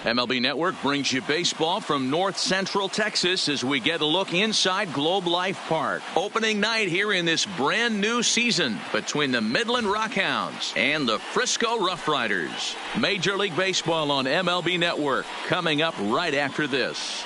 MLB Network brings you baseball from North Central Texas as we get a look inside Globe Life Park. Opening night here in this brand new season between the Midland Rockhounds and the Frisco Roughriders. Major League Baseball on MLB Network coming up right after this.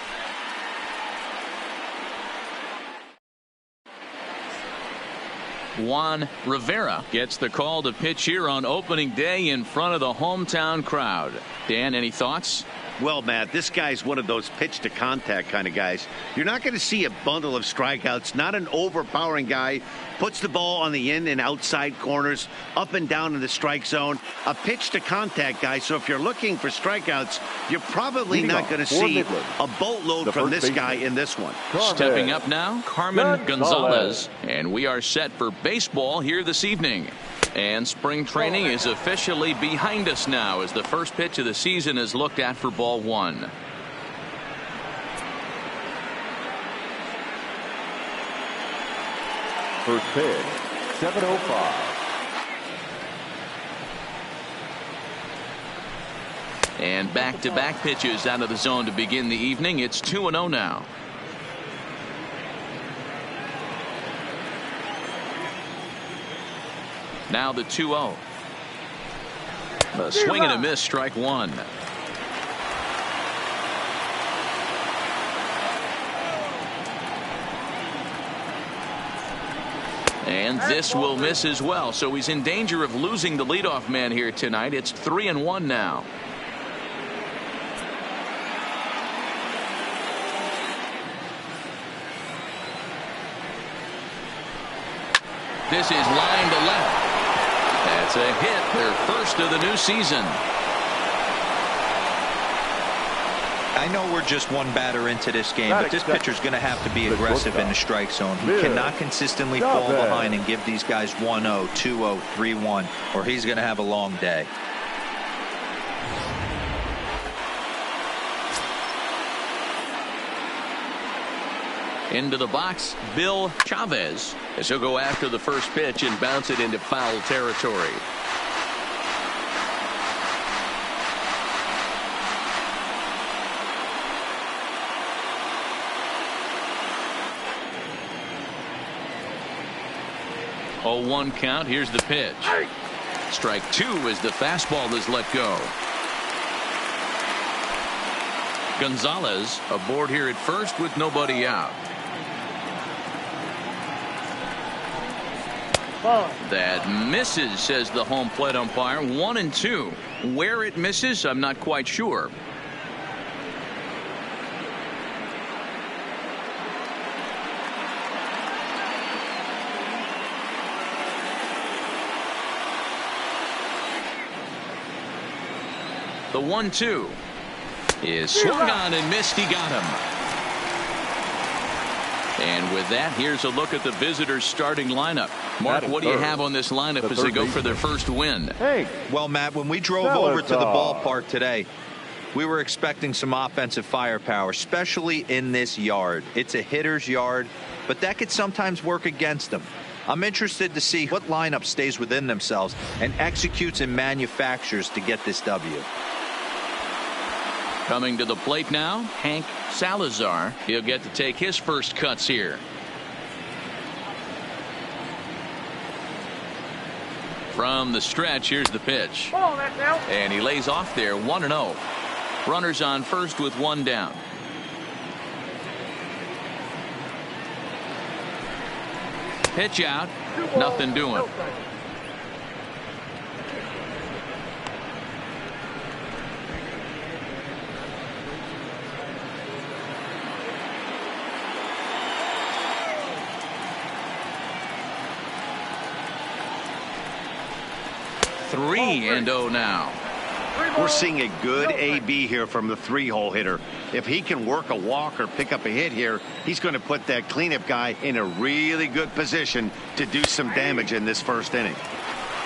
Juan Rivera gets the call to pitch here on opening day in front of the hometown crowd. Dan, any thoughts? Well, Matt, this guy's one of those pitch to contact kind of guys. You're not going to see a bundle of strikeouts, not an overpowering guy. Puts the ball on the in and outside corners, up and down in the strike zone. A pitch to contact guy. So if you're looking for strikeouts, you're probably not going to see a boatload from this guy in this one. Stepping up now, Carmen Gonzalez. And we are set for baseball here this evening. And spring training is officially behind us now as the first pitch of the season is looked at for ball one. First pitch, 7:05. And back-to-back pitches out of the zone to begin the evening. It's 2-0 now. Now the 2-0. A swing and a miss, strike one. And this will miss as well. So he's in danger of losing the leadoff man here tonight. It's 3-1 now. This is line to left. That's a hit, their first of the new season. I know we're just one batter into this game, but this pitcher's going to have to be aggressive in the strike zone. He cannot consistently fall behind and give these guys 1-0, 2-0, 3-1, or he's going to have a long day. Into the box, Bill Chavez, as he'll go after the first pitch and bounce it into foul territory. Oh, 1 count. Here's the pitch. Strike two as the fastball is let go. Gonzalez aboard here at first with nobody out. That misses, says the home plate umpire. 1-2. Where it misses, I'm not quite sure. The 1-2 is swung on and missed. He got him. And with that, here's a look at the visitors' starting lineup. Mark, what do you have on this lineup as they go for their first win? Well, Matt, when we drove over to the ballpark today, we were expecting some offensive firepower, especially in this yard. It's a hitter's yard, but that could sometimes work against them. I'm interested to see what lineup stays within themselves and executes and manufactures to get this W. Coming to the plate now, Hank Salazar. He'll get to take his first cuts here. From the stretch, here's the pitch. And he lays off there, 1-0. Runners on first with one down. Pitch out, nothing doing. Three and 0 now. We're seeing a good AB here from the three-hole hitter. If he can work a walk or pick up a hit here, he's going to put that cleanup guy in a really good position to do some damage in this first inning.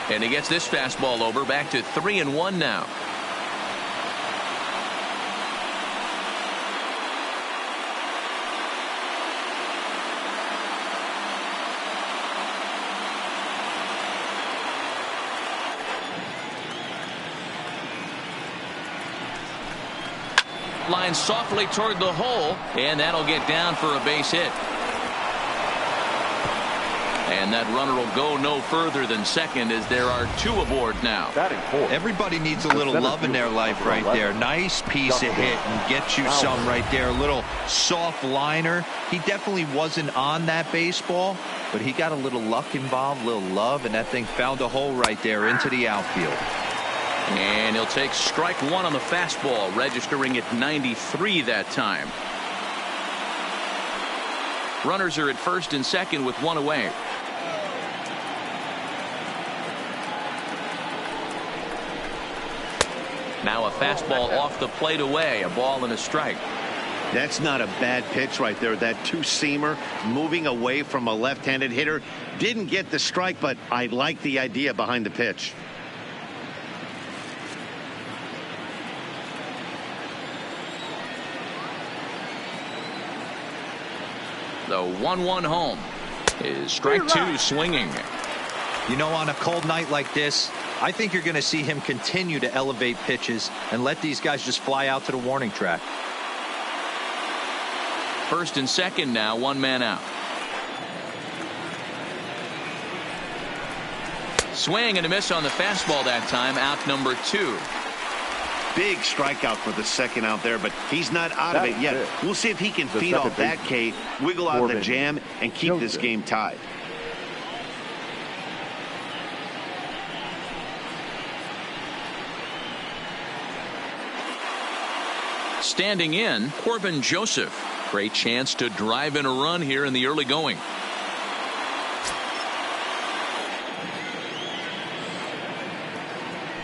And he gets this fastball over, back to 3-1 now. line softly toward the hole, and that'll get down for a base hit. And that runner will go no further than second as there are 2 aboard now. Everybody needs a little love in their life right there. Nice piece of hit and get you some right there. A little soft liner. He definitely wasn't on that baseball, but he got a little luck involved, a little love, and that thing found a hole right there into the outfield. And he'll take strike 1 on the fastball, registering at 93 that time. Runners are at first and second with 1 away. Now a fastball off the plate away, a ball and a strike. That's not a bad pitch right there. That 2-seamer moving away from a left-handed hitter. Didn't get the strike, but I like the idea behind the pitch. The 1-1 home is strike 2 swinging. You know, on a cold night like this, I think you're going to see him continue to elevate pitches and let these guys just fly out to the warning track. First and second now, 1 man out. Swing and a miss on the fastball that time, out number 2. Big strikeout for the second out there, but he's not out of it yet. We'll see if he can feed off that K, wiggle out the jam, and keep this game tied. Standing in, Corbin Joseph. Great chance to drive in a run here in the early going.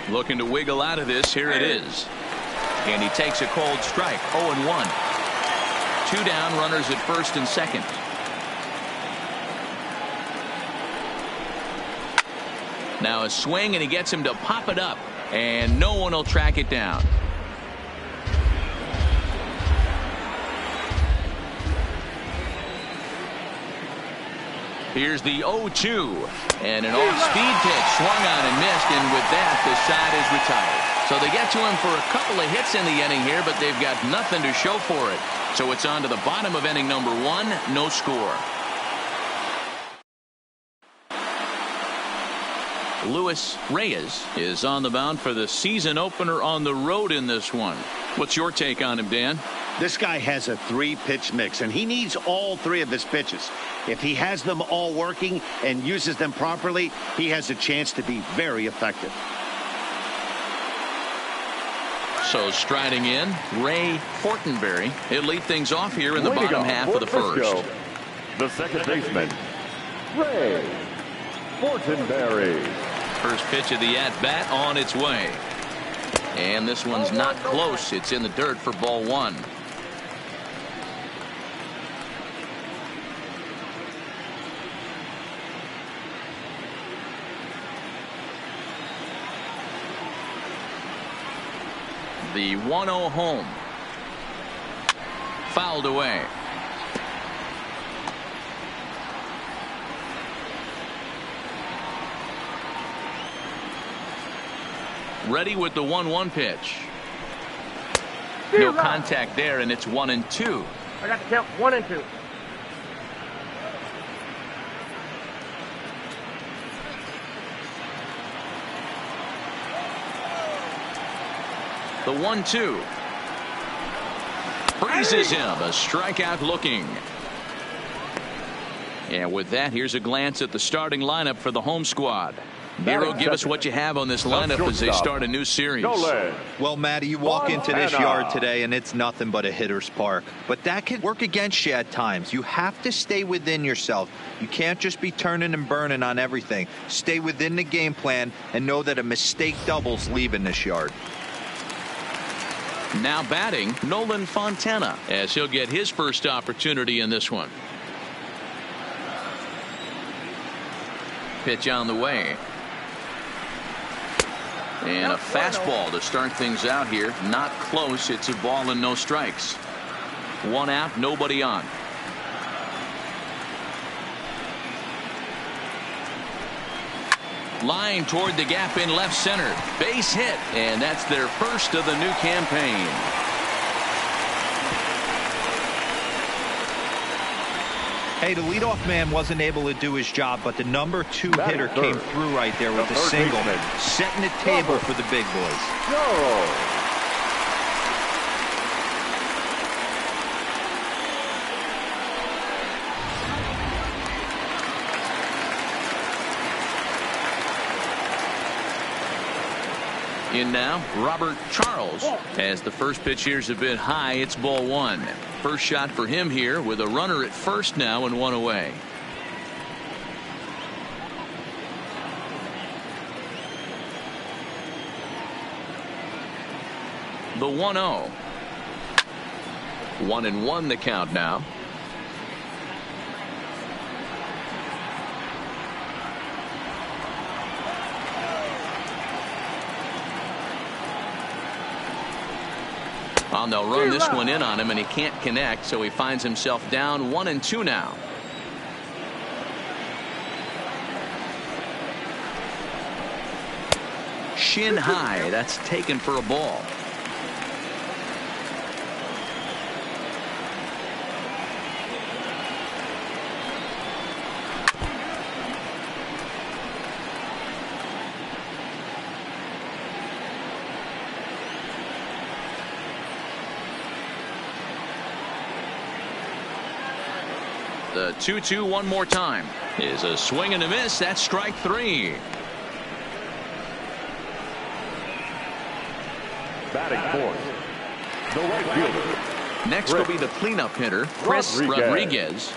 Looking to wiggle out of this. Here it is. And he takes a cold strike. 0-1. 2 down, runners at first and second. Now a swing, and he gets him to pop it up. And no one will track it down. Here's the 0-2, and an off-speed pitch swung on and missed, and with that, the side is retired. So they get to him for a couple of hits in the inning here, but they've got nothing to show for it. So it's on to the bottom of inning number 1, no score. Luis Reyes is on the mound for the season opener on the road in this one. What's your take on him, Dan? This guy has a 3-pitch mix, and he needs all 3 of his pitches. If he has them all working and uses them properly, he has a chance to be very effective. So striding in, Ray Fortenberry. He'll lead things off here in the bottom half of the first. The second baseman, Ray Fortenberry. First pitch of the at-bat on its way. And this one's not close. It's in the dirt for ball 1. The 1-0 home. Fouled away. Ready with the 1-1 pitch. No contact there, and it's 1-2. I got to count 1 and 2. The 1-2. Freezes him. A strikeout looking. And with that, here's a glance at the starting lineup for the home squad. Miro, give us what you have on this lineup as they start a new series. Well, Matty, you walk into this yard today and it's nothing but a hitter's park. But that can work against you at times. You have to stay within yourself. You can't just be turning and burning on everything. Stay within the game plan and know that a mistake doubles leaving this yard. Now batting, Nolan Fontana, as he'll get his first opportunity in this one. Pitch on the way. And a fastball to start things out here. Not close. It's a ball and no strikes. 1 out, nobody on. Line toward the gap in left center. Base hit. And that's their first of the new campaign. Hey, the leadoff man wasn't able to do his job, but the number 2 hitter came through right there with the single, setting the table for the big boys. Go! In now, Robert Charles. As the first pitch here is a bit high, it's ball 1. First shot for him here with a runner at first now and 1 away. The 1-0. 1-1 the count now. Well, they'll run this one in on him, and he can't connect, so he finds himself down 1-2 now. Shin high. That's taken for a ball. The 2-2 one more time is a swing and a miss. That's strike 3. Batting fourth, the right fielder. Next will be the cleanup hitter, Chris Rodriguez.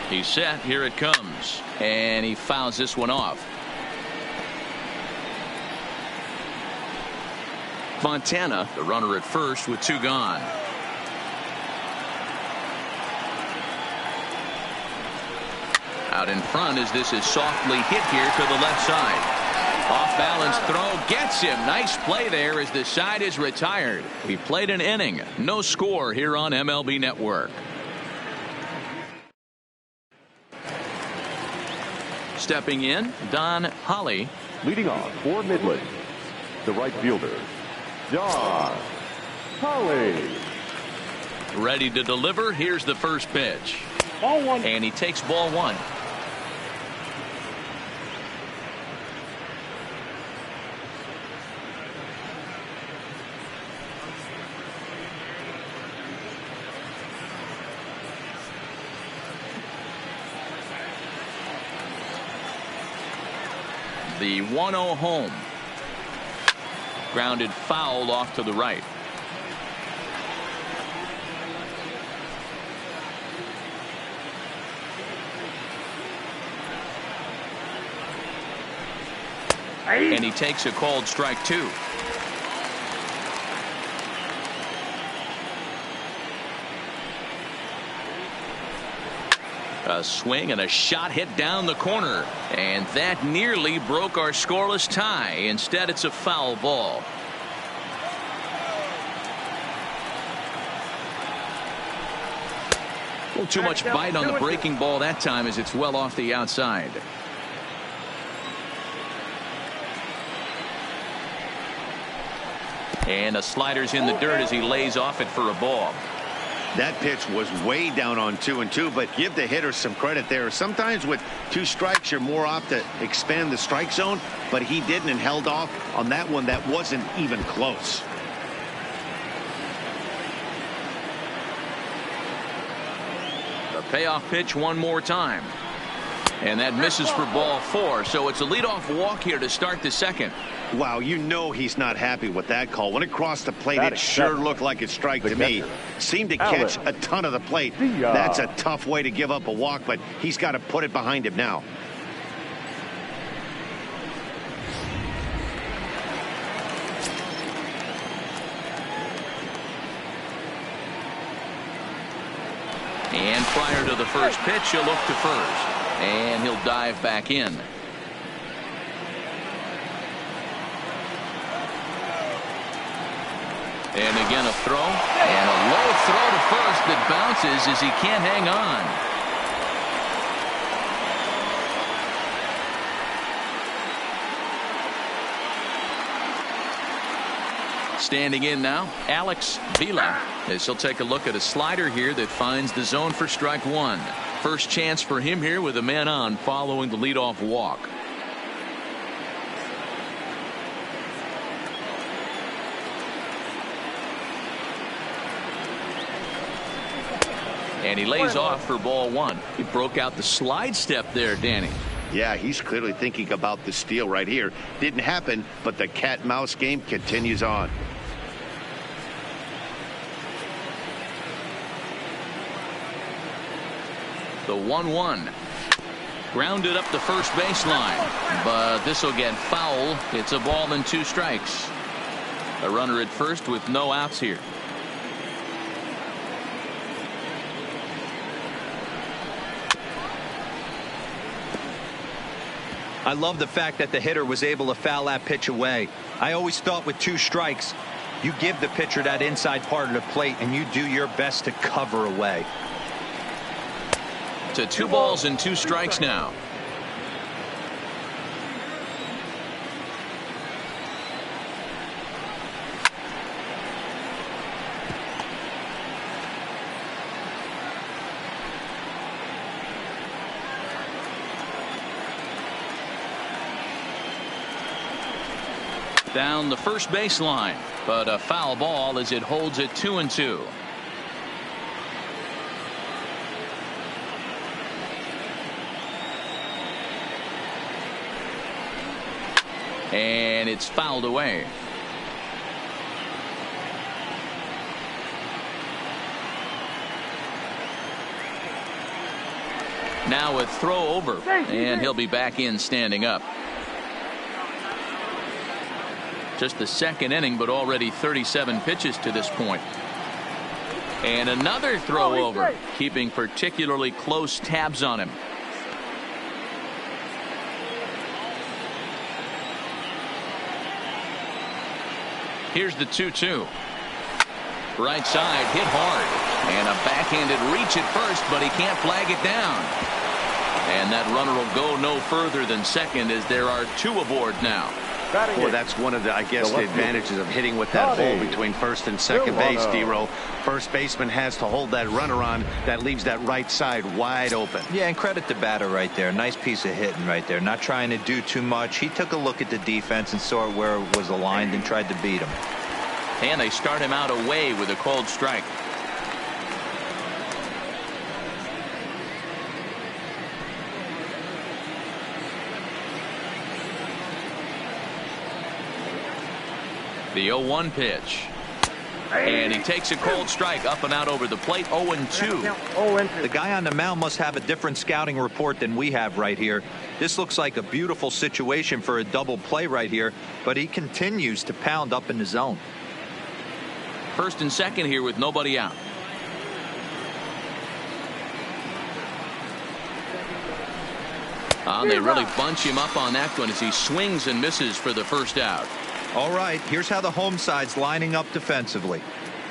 He's set. Here it comes. And he fouls this one off. Fontana, the runner at first with 2 gone. Out in front as this is softly hit here to the left side. Off balance throw gets him. Nice play there as the side is retired. We played an inning. No score here on MLB Network. Stepping in, Don Holly. Leading off for Midland, the right fielder, Don Holly. Ready to deliver. Here's the first pitch. Ball 1. And he takes ball 1. The 1-0 home. Grounded foul off to the right. And he takes a called strike 2. A swing and a shot hit down the corner, and that nearly broke our scoreless tie. Instead, it's a foul ball. Well, too much bite on the breaking ball that time as it's well off the outside. And a slider's in the dirt as he lays off it for a ball. That pitch was way down on 2-2, but give the hitter some credit there. Sometimes with 2 strikes, you're more apt to expand the strike zone, but he didn't and held off on that one that wasn't even close. The payoff pitch one more time. And that misses for ball 4, so it's a leadoff walk here to start the second. Wow, you know he's not happy with that call. When it crossed the plate, it sure looked like a strike to me. Seemed to catch a ton of the plate. That's a tough way to give up a walk, but he's got to put it behind him now. And prior to the first pitch, he'll look to first. And he'll dive back in. And again a throw. And a low throw to first that bounces as he can't hang on. Standing in now, Alex Vila, as he'll take a look at a slider here that finds the zone for strike one. First chance for him here with a man on following the leadoff walk. And he lays off for ball one. He broke out the slide step there, Danny. Yeah, he's clearly thinking about the steal right here. Didn't happen, but the cat-mouse game continues on. The 1-1. Grounded up the first baseline, but this will get foul. It's a ball and 2 strikes. A runner at first with no outs here. I love the fact that the hitter was able to foul that pitch away. I always thought with 2 strikes, you give the pitcher that inside part of the plate and you do your best to cover away. To 2 balls and 2 strikes now. Down the first baseline, but a foul ball as it holds it 2-2. And it's fouled away. Now a throw over, and he'll be back in standing up. Just the second inning, but already 37 pitches to this point. And another throw over, keeping particularly close tabs on him. Here's the 2-2. Right side, hit hard. And a backhanded reach at first, but he can't flag it down. And that runner will go no further than second as there are 2 aboard now. Well, that's one of the, I guess, the advantages of hitting with that hole between first and second base, D-Row. First baseman has to hold that runner on. That leaves that right side wide open. Yeah, and credit the batter right there. Nice piece of hitting right there. Not trying to do too much. He took a look at the defense and saw where it was aligned and tried to beat him. And they start him out away with a called strike. The 0-1 pitch. And he takes a cold strike up and out over the plate. 0-2. The guy on the mound must have a different scouting report than we have right here. This looks like a beautiful situation for a double play right here, but he continues to pound up in the zone. First and second here with nobody out. They really bunch him up on that one as he swings and misses for the first out. All right, here's how the home side's lining up defensively.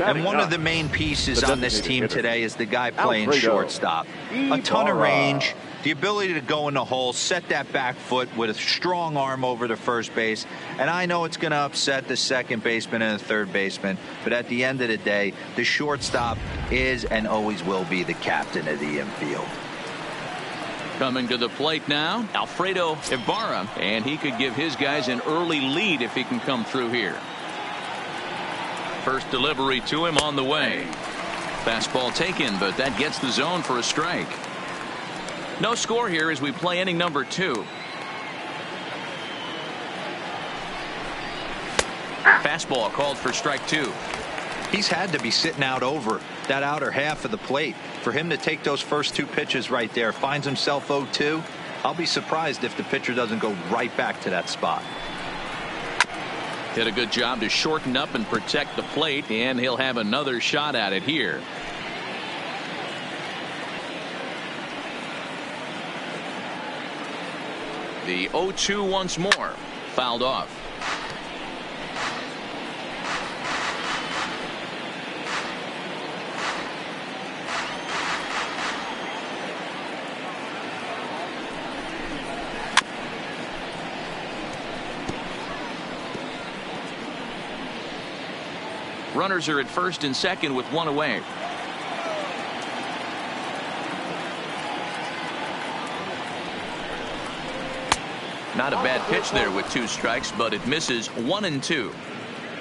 And one of the main pieces on this team today is the guy playing shortstop. A ton of range, the ability to go in the hole, set that back foot with a strong arm over the first base. And I know it's going to upset the second baseman and the third baseman, but at the end of the day, the shortstop is and always will be the captain of the infield. Coming to the plate now, Alfredo Ibarra, and he could give his guys an early lead if he can come through here. First delivery to him on the way. Fastball taken, but that gets the zone for a strike. No score here as we play inning number 2. Fastball called for strike 2. He's had to be sitting out over that outer half of the plate. For him to take those first 2 pitches right there, finds himself 0-2. I'll be surprised if the pitcher doesn't go right back to that spot. Did a good job to shorten up and protect the plate, and he'll have another shot at it here. The 0-2 once more. Fouled off. Runners are at first and second with one away. Not a bad pitch there with 2 strikes, but it misses 1-2.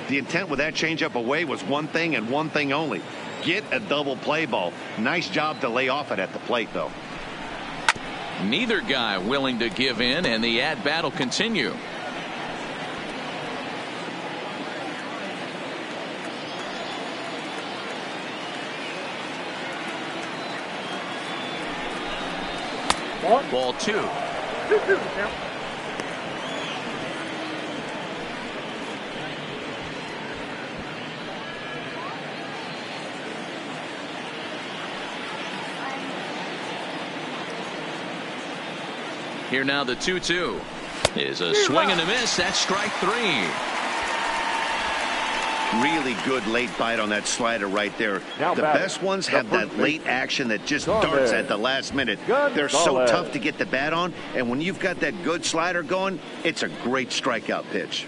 The intent with that changeup away was one thing and one thing only. Get a double play ball. Nice job to lay off it at the plate, though. Neither guy willing to give in, and the at-bat will continue. Ball 2. Here now the 2-2 is a swing and a miss. That's strike 3. Really good late bite on that slider right there. Now the batting, best ones the have that first late baseman, action that just Gonzalez. darts at the last minute. They're so Gonzalez. tough to get the bat on, and when you've got that good slider going, it's a great strikeout pitch.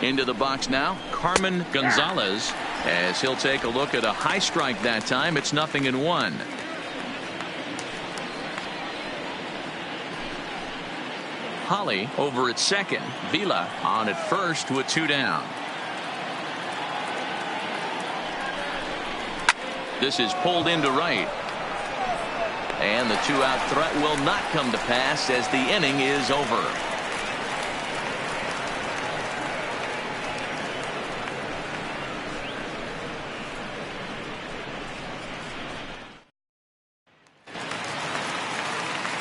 Into the box now, Carmen Gonzalez, as he'll take a look at a high strike that time. It's 0-1. Holly over at second. Vila on at first with 2 down. This is pulled into right. And the 2-out threat will not come to pass as the inning is over.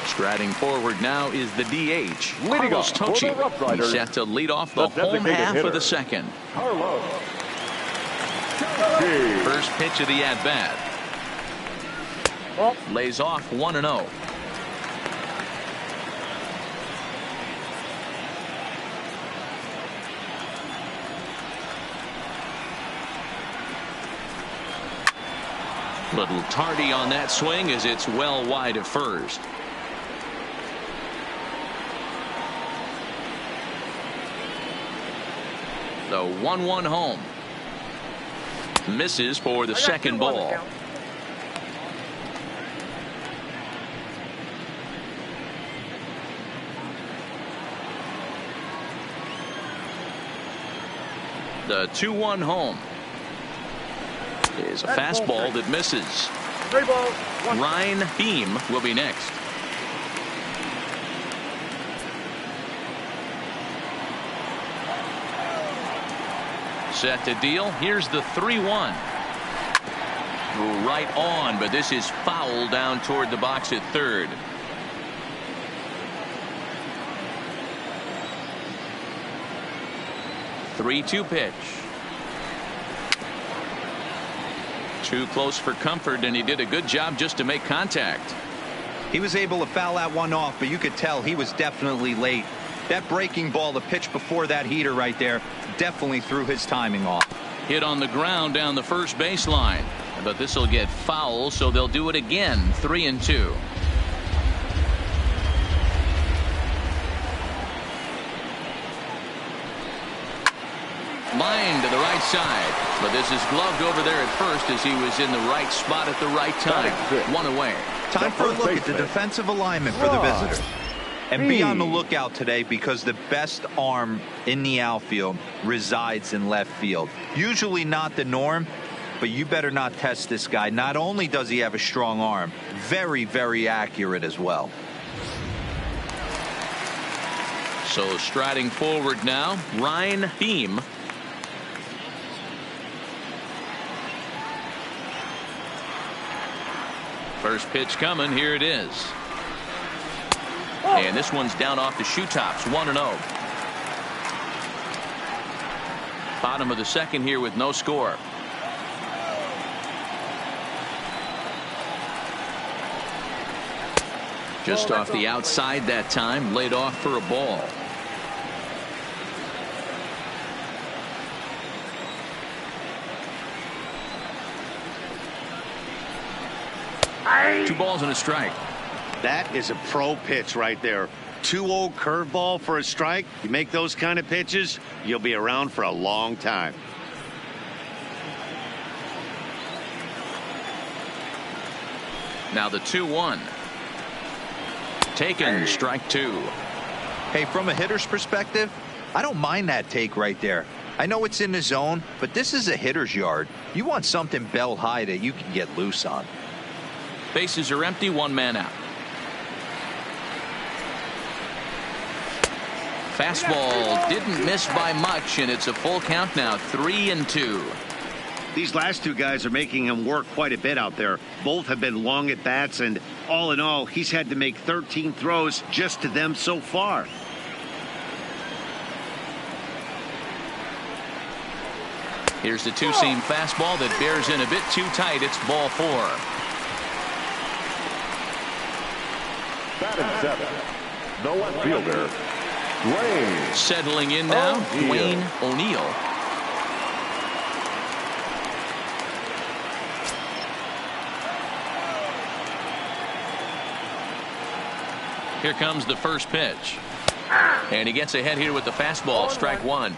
Striding forward now is the DH, Leading Carlos off for the Tocci. Roughriders, He's set to lead off the home designated half hitter, of the second. Carlos Tocci. First pitch of the at-bat. Lays off 1-0. Little tardy on that swing as it's well wide of first. The 1-1 home. Misses for the second ball. The 2-1 home is a fastball that misses. 3 balls, 1. Ryan Beam will be next. Set to deal. Here's the 3-1. Right on, but this is foul down toward the box at third. Three-two pitch. Too close for comfort, and he did a good job just to make contact. He was able to foul that one off, but you could tell he was definitely late. That breaking ball, the pitch before that heater right there, definitely threw his timing off. Hit on the ground down the first baseline, but this will get foul, so they'll do it again. 3-2. Line to the right side, but this is gloved over there at first as he was in the right spot at the right time. One away. Time for a look at the defensive alignment for the visitors. And be on the lookout today, because the best arm in the outfield resides in left field. Usually not the norm, but you better not test this guy. Not only does he have a strong arm, very, very accurate as well. So striding forward now, Ryan Beam. First pitch coming. Here it is. And this one's down off the shoe tops. 1-0. Bottom of the second here with no score. Just off the outside that time. Laid off for a ball. 2 balls and a strike. That is a pro pitch right there. 2-0 curveball for a strike. You make those kind of pitches, you'll be around for a long time. Now the 2-1. Taken, strike 2. Hey, from a hitter's perspective, I don't mind that take right there. I know it's in the zone, but this is a hitter's yard. You want something belt high that you can get loose on. Bases are empty, 1 man out. Fastball didn't miss by much, and it's a full count now, 3-2. These last 2 guys are making him work quite a bit out there. Both have been long at bats, and all in all, he's had to make 13 throws just to them so far. Here's the 2-seam fastball that bears in a bit too tight. It's ball 4. Batting 7. The left fielder, Dwayne. Settling in now, Dwayne O'Neal. Here comes the first pitch. And he gets ahead here with the fastball, strike 1.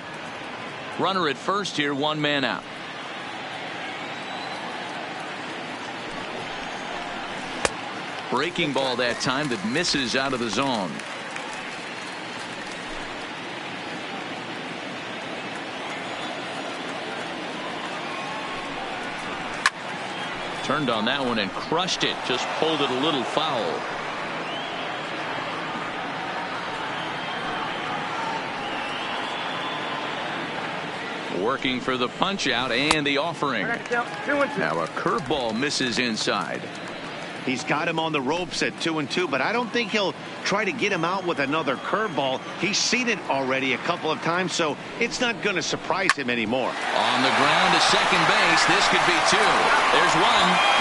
Runner at first here, 1 man out. Breaking ball that time that misses out of the zone. Turned on that one and crushed it. Just pulled it a little foul. Working for the punch out and the offering. Now a curveball misses inside. He's got him on the ropes at 2-2, but I don't think he'll try to get him out with another curveball. He's seen it already a couple of times, so it's not going to surprise him anymore. On the ground to second base. This could be 2. There's 1.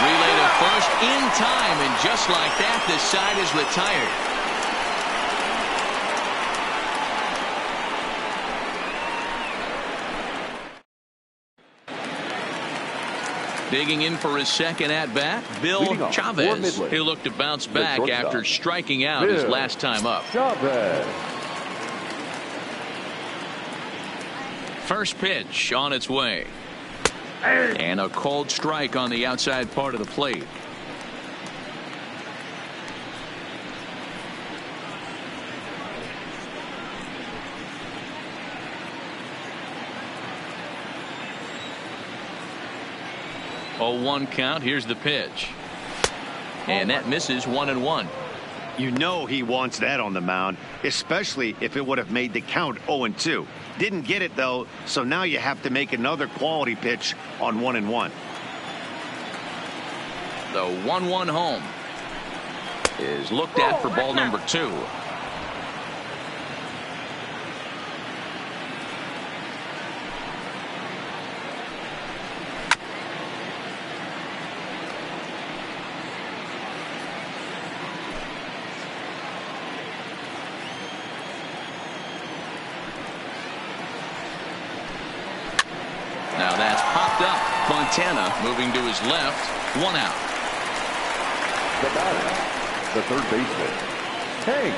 Relay to first in time, and just like that, this side is retired. Digging in for his second at-bat, Bill Chavez. He'll look to bounce back after striking out his last time up. Chavez. First pitch on its way. And a cold strike on the outside part of the plate. A 1 count. Here's the pitch. And that misses 1-1. You know he wants that on the mound, especially if it would have made the count 0-2. Didn't get it, though, so now you have to make another quality pitch on 1-1. The 1-1 home is looked at for ball number 2. Now that's popped up. Montana moving to his left. 1 out. The batter, the third baseman, Hank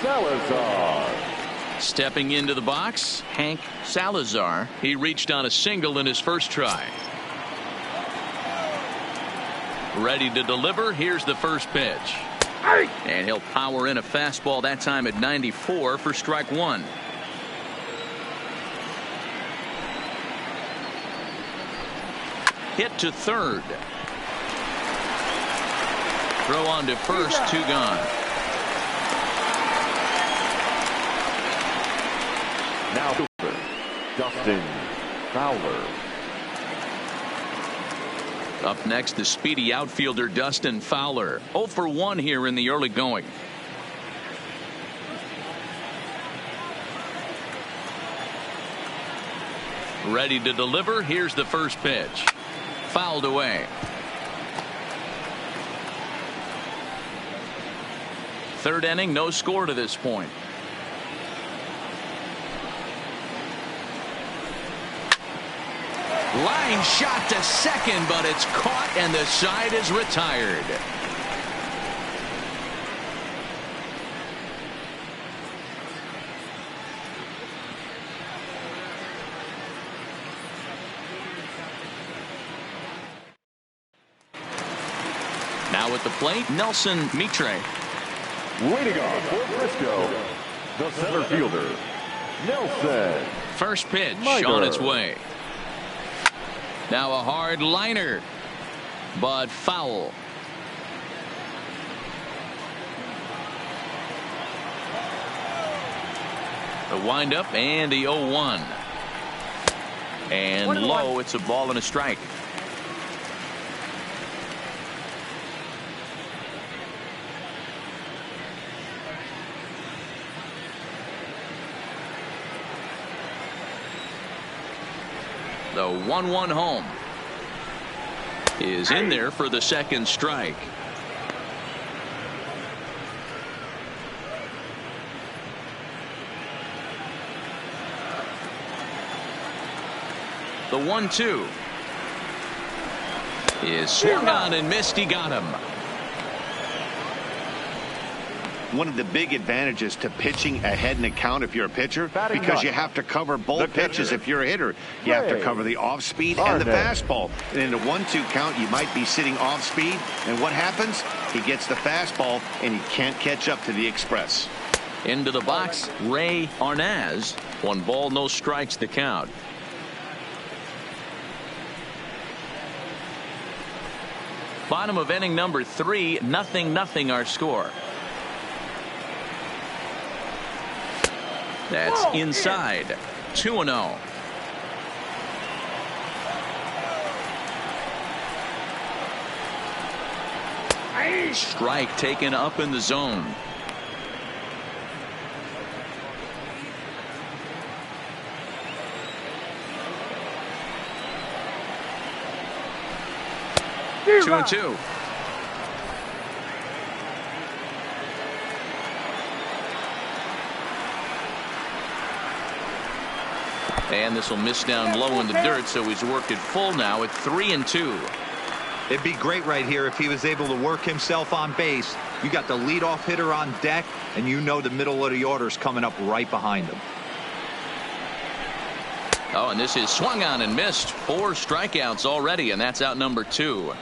Salazar. Stepping into the box, Hank Salazar. He reached on a single in his first try. Ready to deliver. Here's the first pitch. And he'll power in a fastball, that time at 94 for strike 1. Hit to third. Throw on to first, 2 gone. Now Dustin Fowler. Up next, the speedy outfielder Dustin Fowler. 0 for 1 here in the early going. Ready to deliver. Here's the first pitch. Fouled away. Third inning, no score to this point. line shot to second, but it's caught and the side is retired. Now at the plate, Nelson Mitre. Waiting off for Frisco, the center fielder, Nelson. First pitch Mitre. on its way. Now a hard liner, but foul. The windup and the 0-1. And low, it's a ball and a strike. The 1-1 home is in there for the second strike. The 1-2 is swung on and missed. He got him. One of the big advantages to pitching ahead in the count if you're a pitcher, Batting because ninth, you have to cover both the pitches. pitcher. If you're a hitter, you have to cover the off speed and the fastball. And in a 1-2 count, you might be sitting off speed, and what happens? He gets the fastball and he can't catch up to the express. Into the box, Ray Arnaz. 1 ball, no strikes to count. Bottom of inning number 3, 0-0 our score. That's inside. 2-0. Strike taken up in the zone. Two and two. And this will miss down low in the dirt, so he's worked it full now at 3-2. It'd be great right here if he was able to work himself on base. You got the leadoff hitter on deck, and you know the middle of the order's coming up right behind him. Oh, and this is swung on and missed. 4 strikeouts already, and that's out number 2.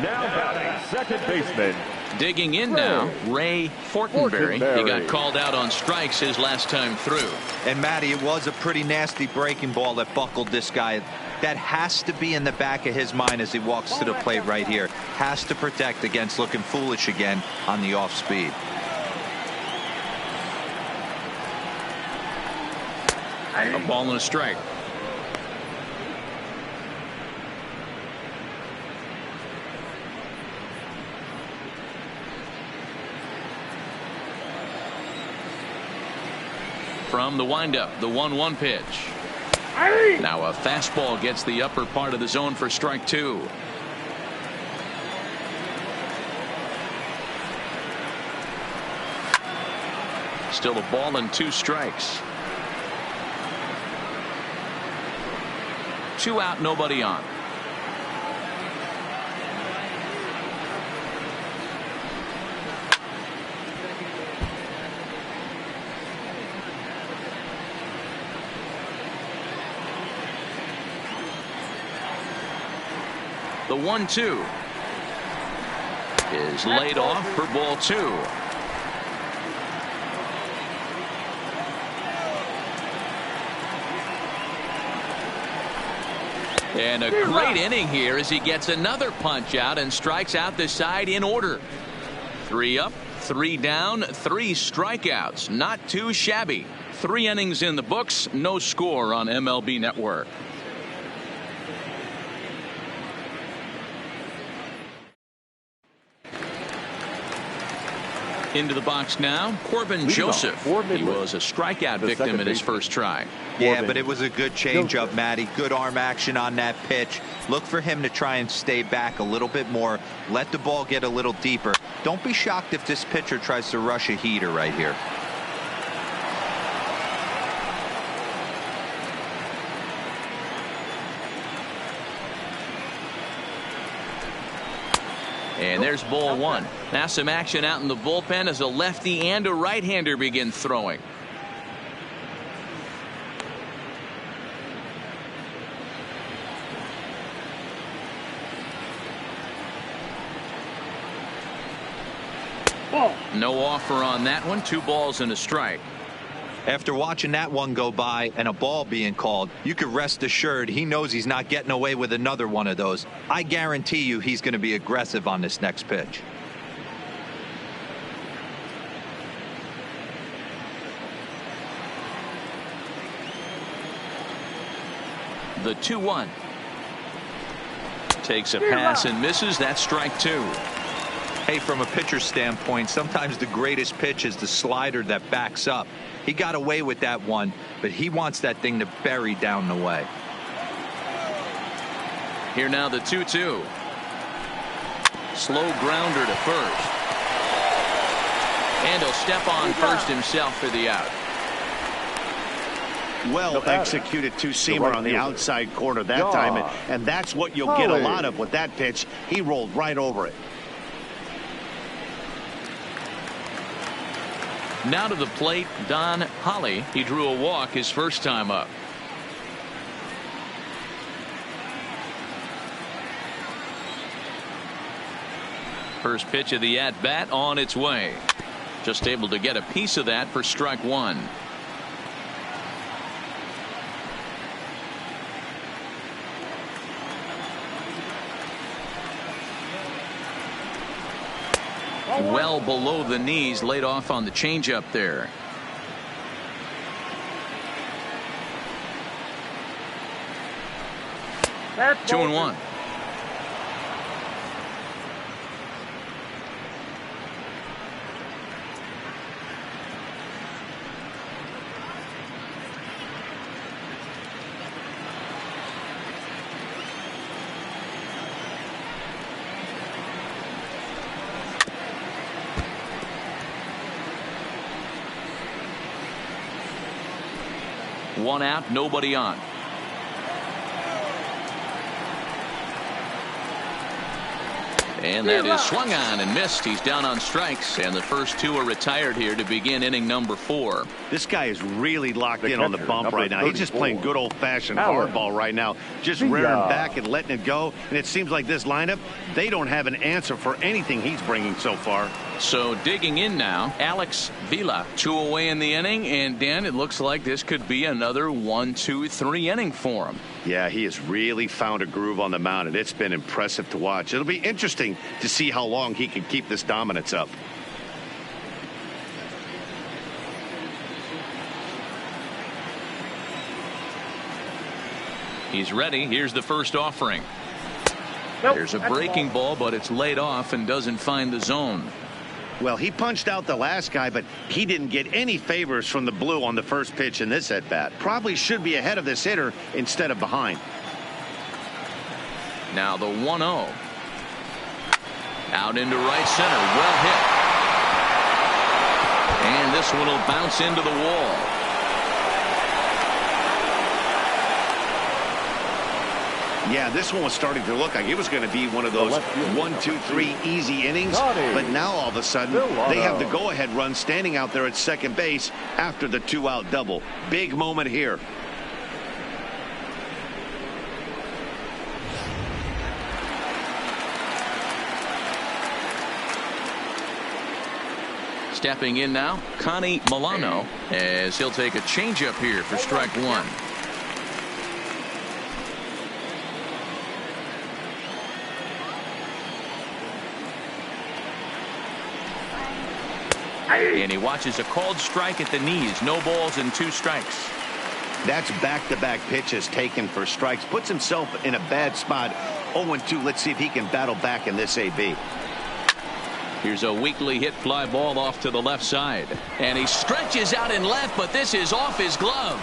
Now batting second baseman. Digging in now, Ray Fortenberry. He got called out on strikes his last time through. And Matty, it was a pretty nasty breaking ball that buckled this guy. That has to be in the back of his mind as he walks to the plate right here. Has to protect against looking foolish again on the off speed. A ball and a strike. From the windup, the 1-1 pitch. Now a fastball gets the upper part of the zone for strike 2. Still a ball and 2 strikes. 2 out, nobody on. The 1-2 is laid off for ball 2. And a great inning here as he gets another punch out and strikes out the side in order. 3 up, 3 down, 3 strikeouts. Not too shabby. 3 innings in the books. No score on MLB Network. Into the box now, Corbin Joseph. He was a strikeout victim in his first try. Yeah, but it was a good changeup, Matty. Good arm action on that pitch. Look for him to try and stay back a little bit more. Let the ball get a little deeper. Don't be shocked if this pitcher tries to rush a heater right here. And there's ball one. Now some action out in the bullpen as a lefty and a right-hander begin throwing. No offer on that one. 2 balls and a strike. After watching that one go by and a ball being called, you could rest assured he knows he's not getting away with another one of those. I guarantee you he's going to be aggressive on this next pitch. The 2-1. Takes a pass and misses. That's strike 2. Hey, from a pitcher's standpoint, sometimes the greatest pitch is the slider that backs up. He got away with that one, but he wants that thing to bury down the way. Here now the 2-2. Slow grounder to first. And he'll step on first himself for the out. Well executed two-seamer on the outside corner that time, and that's what you'll get a lot of with that pitch. He rolled right over it. Now to the plate, Don Holly. He drew a walk his first time up. First pitch of the at-bat on its way. Just able to get a piece of that for strike 1. Well below the knees, laid off on the changeup there. That's 2-1. One out, nobody on. And that is swung on and missed. He's down on strikes, and the first 2 are retired here to begin inning number 4. This guy is really locked in on the bump right now. He's just playing good old-fashioned hardball right now, just rearing back and letting it go. And it seems like this lineup, they don't have an answer for anything he's bringing so far. So digging in now, Alex Vila. 2 away in the inning, and Dan, it looks like this could be another 1-2-3 inning for him. Yeah, he has really found a groove on the mound, and it's been impressive to watch. It'll be interesting to see how long he can keep this dominance up. He's ready. Here's the first offering. Nope, There's a breaking ball, but it's laid off and doesn't find the zone. Well, he punched out the last guy, but he didn't get any favors from the blue on the first pitch in this at-bat. Probably should be ahead of this hitter instead of behind. Now the 1-0. Out into right center. Well hit. And this one will bounce into the wall. Yeah, this one was starting to look like it was going to be one of those 1-2-3 easy innings. But now all of a sudden, they have the go-ahead run standing out there at second base after the 2-out double. Big moment here. Stepping in now, Connie Milano, as he'll take a changeup here for strike 1. And he watches a called strike at the knees. No balls and 2 strikes. That's back-to-back pitches taken for strikes. Puts himself in a bad spot. 0-2. Let's see if he can battle back in this AB. Here's a weakly hit fly ball off to the left side. And he stretches out in left, but this is off his glove.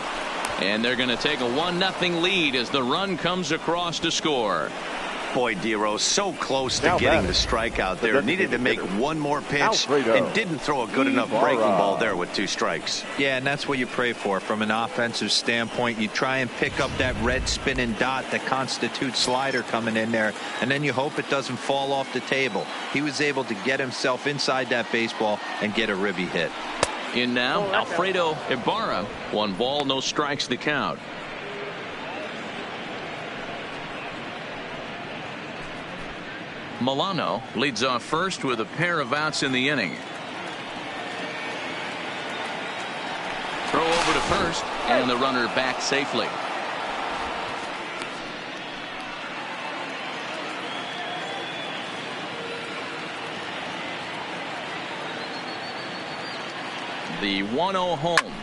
And they're going to take a 1-0 lead as the run comes across to score. Boy, Dero, so close to getting the strikeout there. Needed to make one more pitch and didn't throw a good enough breaking ball there with 2 strikes. Yeah, and that's what you pray for from an offensive standpoint. You try and pick up that red spinning dot that constitutes slider coming in there, and then you hope it doesn't fall off the table. He was able to get himself inside that baseball and get a ribby hit. In now, Alfredo Ibarra. 1 ball, no strikes the count. Milano leads off first with a pair of outs in the inning. Throw over to first, and the runner back safely. The 1-0 home.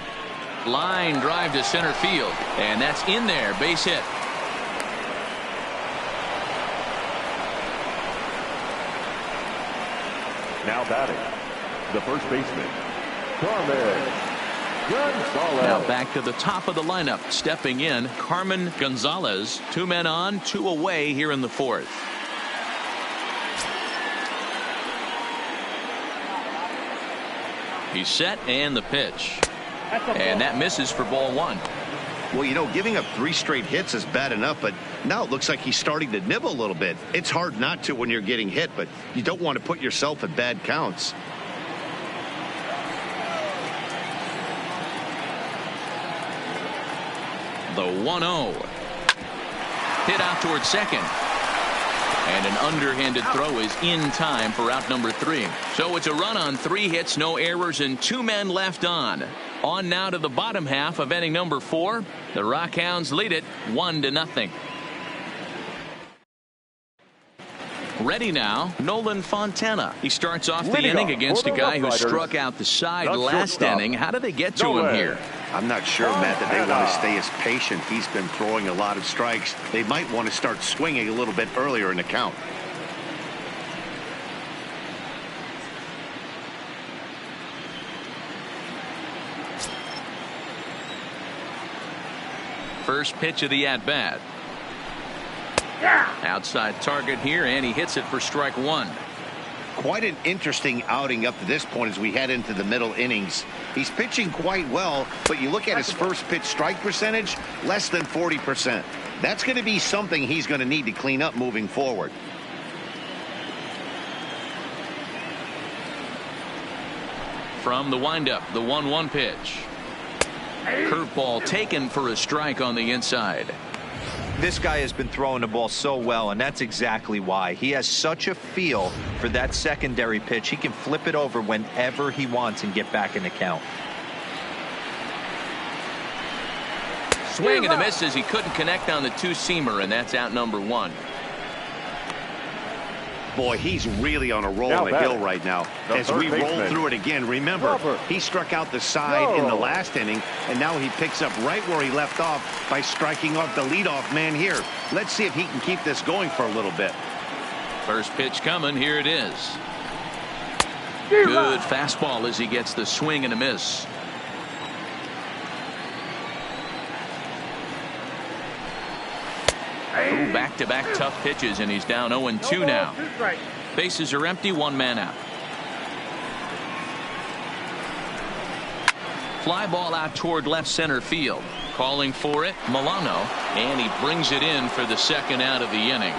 Line drive to center field, and that's in there. Base hit. Now batting, the first baseman, Carmen Gonzalez. Now back to the top of the lineup. Stepping in, Carmen Gonzalez. 2 men on, 2 away here in the 4th. He's set, and the pitch. And that misses for ball 1. Well, you know, giving up 3 straight hits is bad enough, but now it looks like he's starting to nibble a little bit. It's hard not to when you're getting hit, but you don't want to put yourself at bad counts. The 1-0. Hit out towards second. And an underhanded throw is in time for out number 3. So it's a run on 3 hits, no errors, and 2 men left on. On now to the bottom half of inning number 4. The Rockhounds lead it 1-0. Ready now, Nolan Fontana. He starts off the inning against a guy who struck out the side last inning. How did they get to him here? I'm not sure, Matt, that they want to stay as patient. He's been throwing a lot of strikes. They might want to start swinging a little bit earlier in the count. First pitch of the at-bat. Outside target here, and he hits it for strike 1. Quite an interesting outing up to this point as we head into the middle innings. He's pitching quite well, but you look at his first pitch strike percentage, less than 40%. That's going to be something he's going to need to clean up moving forward. From the windup, the 1-1 pitch. Curveball taken for a strike on the inside. This guy has been throwing the ball so well, and that's exactly why. He has such a feel for that secondary pitch. He can flip it over whenever he wants and get back in the count. Swing and a miss as he couldn't connect on the 2-seamer, and that's out number 1. Boy, he's really on a roll on the hill right now. As we roll through it again, remember, he struck out the side in the last inning, and now he picks up right where he left off by striking off the leadoff man here. Let's see if he can keep this going for a little bit. First pitch coming. Here it is. Good fastball as he gets the swing and a miss. Back-to-back tough pitches, and he's down 0-2 now. Bases are empty, 1 man out. Fly ball out toward left center field. Calling for it, Milano, and he brings it in for the 2nd out of the inning.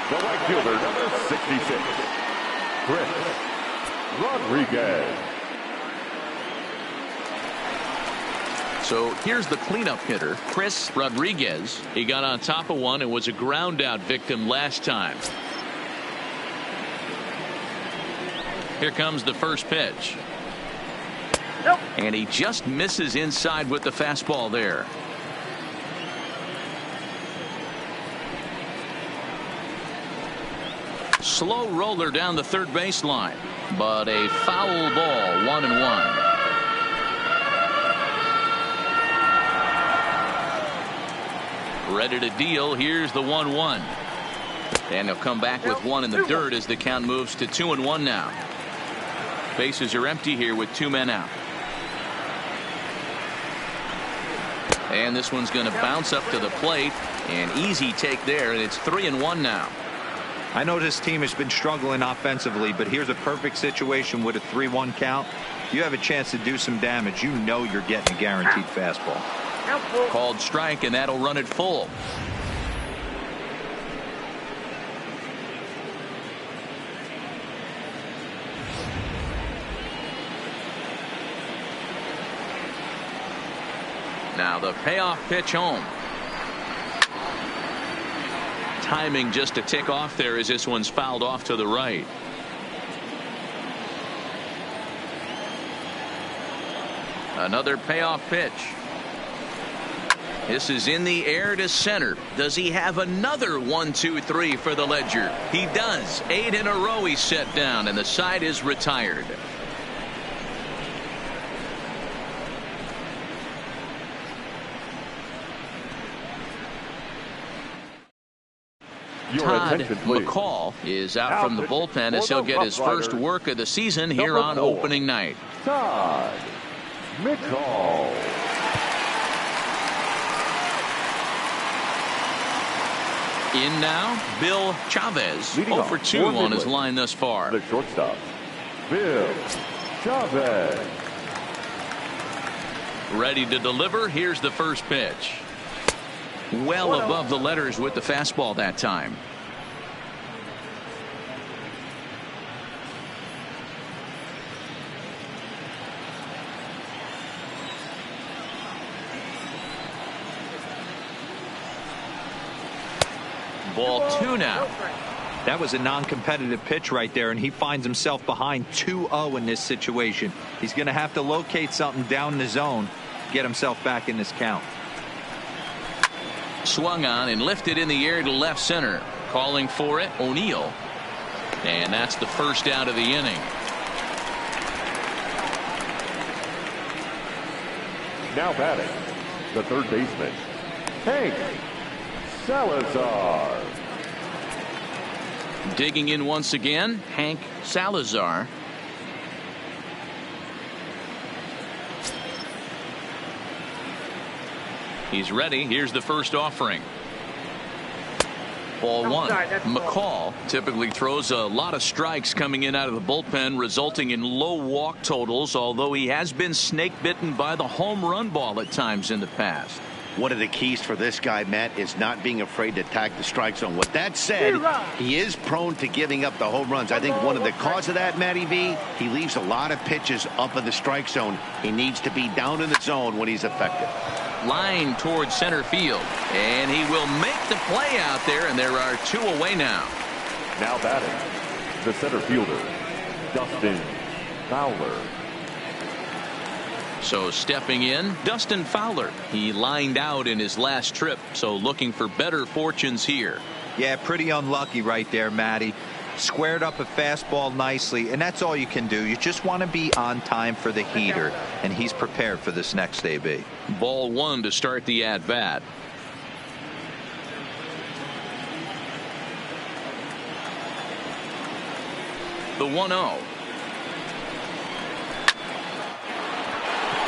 The right fielder, number 66, Chris Rodriguez. So here's the cleanup hitter, Chris Rodriguez. He got on top of one and was a ground out victim last time. Here comes the first pitch. And he just misses inside with the fastball there. Slow roller down the third baseline, but a foul ball, 1-1. Ready to deal. Here's the 1-1. And he'll come back with one in the dirt as the count moves to 2-1 now. Bases are empty here with 2 men out. And this one's going to bounce up to the plate. An easy take there, and it's 3-1 now. I know this team has been struggling offensively, but here's a perfect situation with a 3-1 count. You have a chance to do some damage. You know you're getting a guaranteed fastball. Called strike, and that'll run it full. Now the payoff pitch home. Timing just a tick off there as this one's fouled off to the right. Another payoff pitch. This is in the air to center. Does he have another 1-2-3 for the ledger? He does. 8 in a row he's set down, and the side is retired. Todd McCall is out from the bullpen as he'll get his first work of the season here on opening night. Todd McCall. In now, Bill Chavez. Leading 0 for 2 on his line thus far. The shortstop, Bill Chavez. Ready to deliver. Here's the first pitch. Well above the letters with the fastball that time. Ball 2 now. That was a non-competitive pitch right there, and he finds himself behind 2-0 in this situation. He's going to have to locate something down the zone, get himself back in this count. Swung on and lifted in the air to left center. Calling for it, O'Neill. And that's the first out of the inning. Now batting, the third baseman, Hank Salazar. Digging in once again, Hank Salazar. He's ready. Here's the first offering. Ball 1. McCall typically throws a lot of strikes coming in out of the bullpen, resulting in low walk totals, although he has been snake bitten by the home run ball at times in the past. One of the keys for this guy, Matt, is not being afraid to attack the strike zone. With that said, he is prone to giving up the home runs. I think one of the cause of that, Matty V, he leaves a lot of pitches up in the strike zone. He needs to be down in the zone when he's effective. Line towards center field, and he will make the play out there, and there are 2 away now. Now batting, the center fielder, Dustin Fowler. So stepping in, Dustin Fowler. He lined out in his last trip, so looking for better fortunes here. Yeah, pretty unlucky right there, Matty. Squared up a fastball nicely, and that's all you can do. You just want to be on time for the heater, and he's prepared for this next AB. Ball 1 to start the at-bat. The 1-0.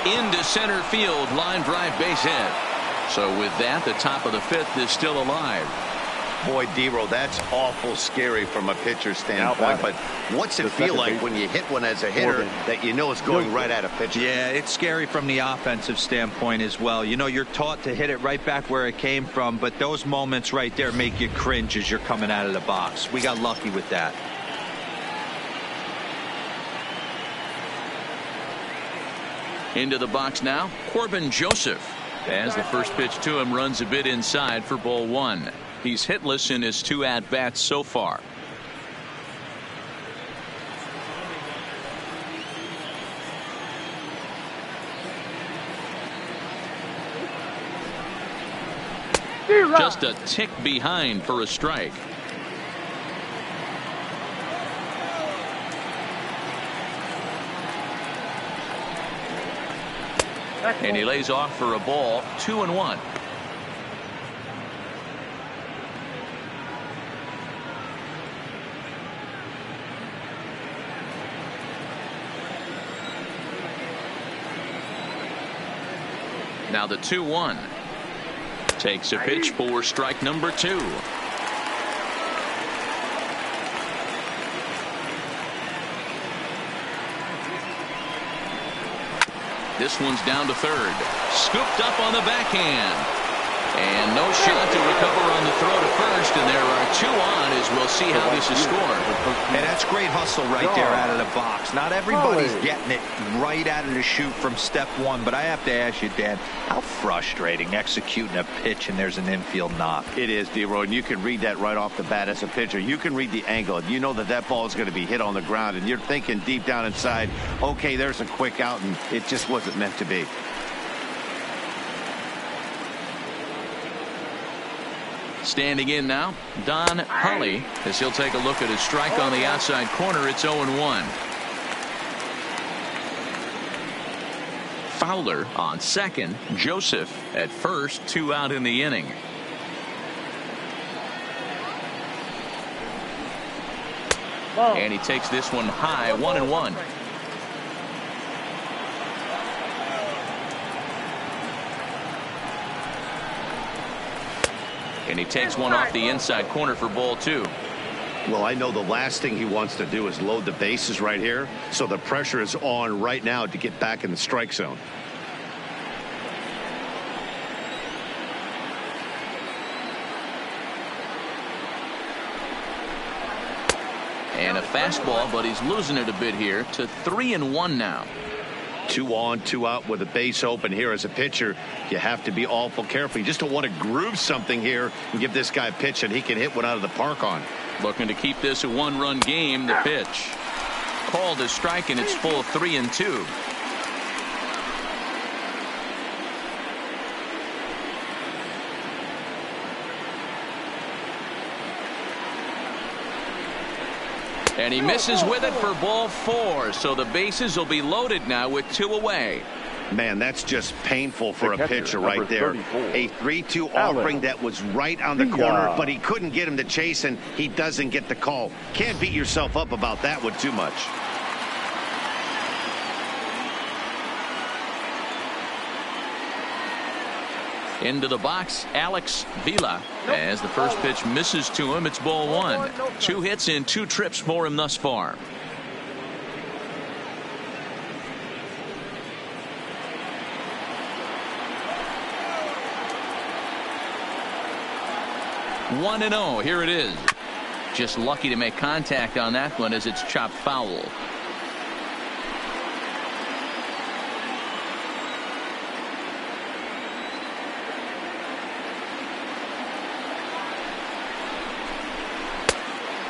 Into center field, line drive, base hit. So with that, the top of the 5th is still alive. Boy, D-Row, that's awful scary from a pitcher's standpoint. But what's it feel like when you hit one as a hitter that you know it's going right at a pitcher? Yeah, it's scary from the offensive standpoint as well. You know, you're taught to hit it right back where it came from, but those moments right there make you cringe as you're coming out of the box. We got lucky with that. Into the box now, Corbin Joseph. As the first pitch to him runs a bit inside for ball 1. He's hitless in his 2 at-bats so far. Just a tick behind for a strike. And he lays off for a ball, 2-1. Now the 2-1. Takes a pitch for strike number 2. This one's down to third. Scooped up on the backhand. And no shot to recover on the throw to first, and there are 2 on as we'll see how this is scored. And that's great hustle right there out of the box. Not everybody's getting it right out of the chute from step 1, but I have to ask you, Dan, how frustrating executing a pitch and there's an infield knock. It is, D-Roy, and you can read that right off the bat as a pitcher. You can read the angle. You know that ball is going to be hit on the ground, and you're thinking deep down inside, okay, there's a quick out, and it just wasn't meant to be. Standing in now, Don Hurley, as he'll take a look at his strike on the outside corner. It's 0-1. Fowler on second. Joseph at first. 2 out in the inning. And he takes this one high. 1-1. And he takes one off the inside corner for ball 2. Well, I know the last thing he wants to do is load the bases right here, so the pressure is on right now to get back in the strike zone. And a fastball, but he's losing it a bit here to 3-1 now. 2 on, 2 out with a base open here. As a pitcher, you have to be awful careful. You just don't want to groove something here and give this guy a pitch that he can hit one out of the park on. Looking to keep this a 1-run game. The pitch called a strike, and it's full 3-2. And he misses with it for ball 4. So the bases will be loaded now with 2 away. Man, that's just painful for a pitcher right there. A 3-2 offering that was right on the corner, but he couldn't get him to chase, and he doesn't get the call. Can't beat yourself up about that one too much. Into the box, Alex Vila. As the first pitch misses to him, it's ball 1. 2 hits and 2 trips for him thus far. One and 0. Here it is. Just lucky to make contact on that one as it's chopped foul.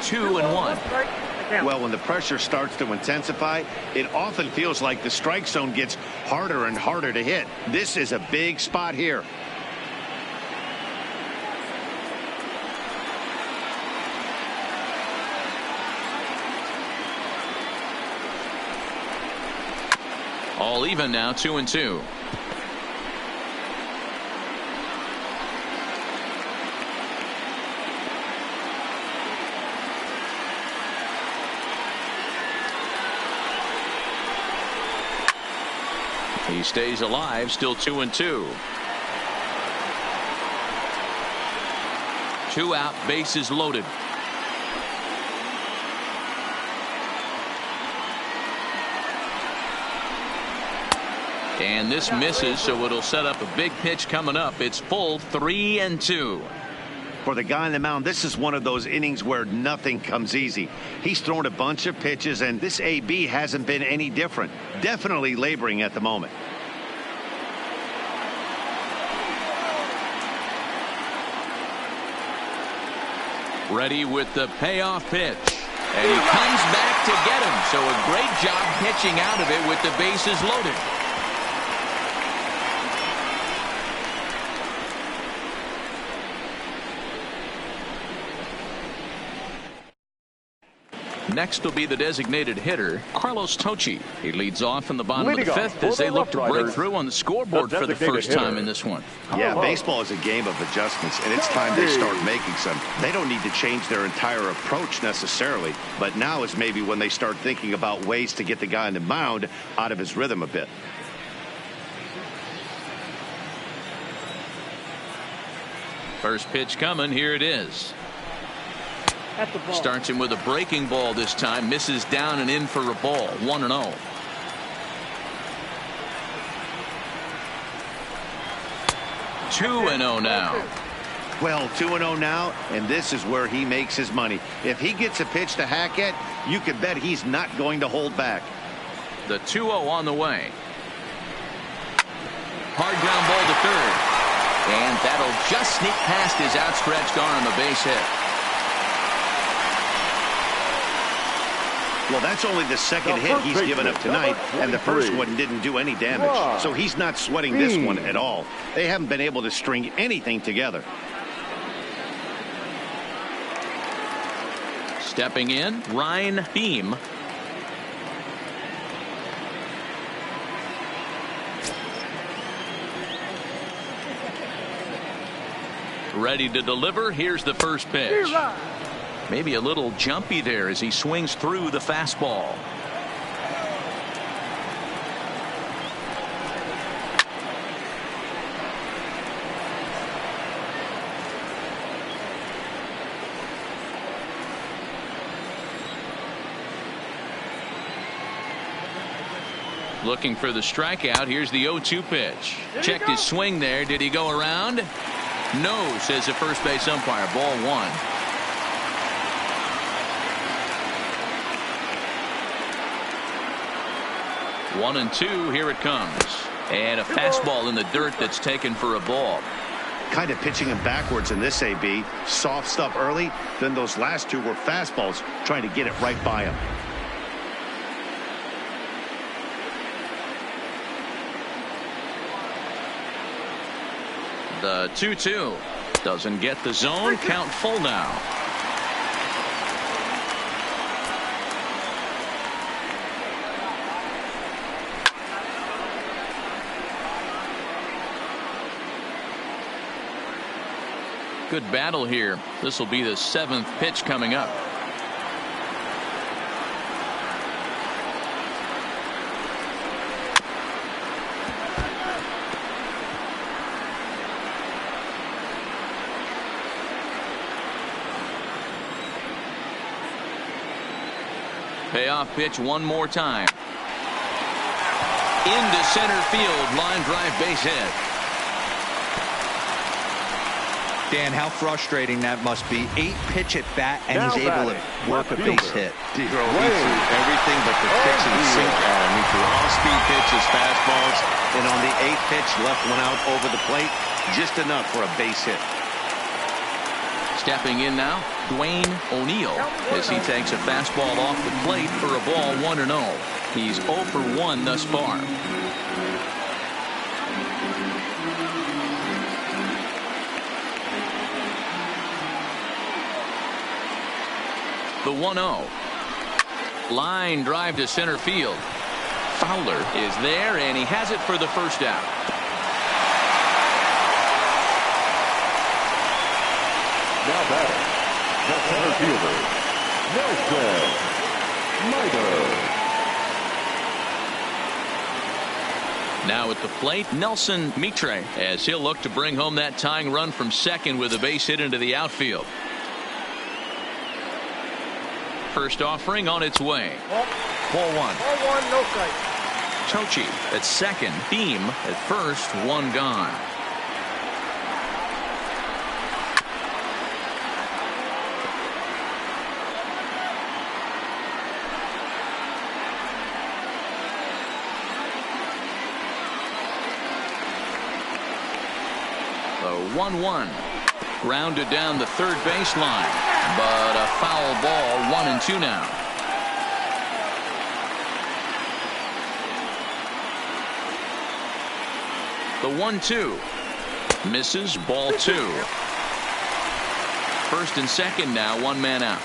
Two and 1. Well, when the pressure starts to intensify, it often feels like the strike zone gets harder and harder to hit. This is a big spot here. All even now, 2-2. He stays alive, still 2-2. 2 out, bases loaded. And this misses, so it'll set up a big pitch coming up. It's full 3-2. For the guy on the mound, this is one of those innings where nothing comes easy. He's thrown a bunch of pitches, and this AB hasn't been any different. Definitely laboring at the moment. Ready with the payoff pitch. And he comes back to get him. So a great job pitching out of it with the bases loaded. Next will be the designated hitter, Carlos Tocci. He leads off in the bottom of the 5th as they look to break through on the scoreboard for the first time in this one. Yeah, baseball is a game of adjustments, and it's time they start making some. They don't need to change their entire approach necessarily, but now is maybe when they start thinking about ways to get the guy on the mound out of his rhythm a bit. First pitch coming. Here it is. At the ball. Starts him with a breaking ball this time. Misses down and in for a ball. 1-0. Two and 0 now. Well, 2-0 now, and this is where he makes his money. If he gets a pitch to hack at, you can bet he's not going to hold back. The 2-0 on the way. Hard ground ball to third. And that'll just sneak past his outstretched arm, a base hit. Well, that's only the second hit he's given up tonight, and the first one didn't do any damage. So he's not sweating this one at all. They haven't been able to string anything together. Stepping in, Ryan Beam. Ready to deliver. Here's the first pitch. Maybe a little jumpy there as he swings through the fastball. Looking for the strikeout. Here's the 0-2 pitch. Checked his swing there. Did he go around? No, says the first base umpire. Ball 1. One and 2. Here it comes. And a fastball in the dirt that's taken for a ball. Kind of pitching him backwards in this AB. Soft stuff early. Then those last two were fastballs, trying to get it right by him. The 2-2 doesn't get the zone. Count full now. Good battle here. This will be the 7th pitch coming up. Payoff pitch one more time. Into center field. Line drive, base hit. Dan, how frustrating that must be. 8 pitch at bat, and he's able to work a base hit. He threw everything but the kitchen sink at him. He threw all-speed pitches, fastballs, and on the 8th pitch, left one out over the plate, just enough for a base hit. Stepping in now, Dwayne O'Neal, as he takes a fastball off the plate for a ball. 1-0. He's 0 for 1 thus far. The 1-0. Line drive to center field. Fowler is there, and he has it for the first out. Now batting, the center fielder, Nelson Mitre. Now at the plate, Nelson Mitre, as he'll look to bring home that tying run from second with a base hit into the outfield. First offering on its way. Ball 1. Ball 1, no strike. Tochi at second. Beam at first. One gone. The 1-1. Grounded down the third baseline, but a foul ball. 1-2 now. The 1-2 misses. Ball 2. First and second now. One man out.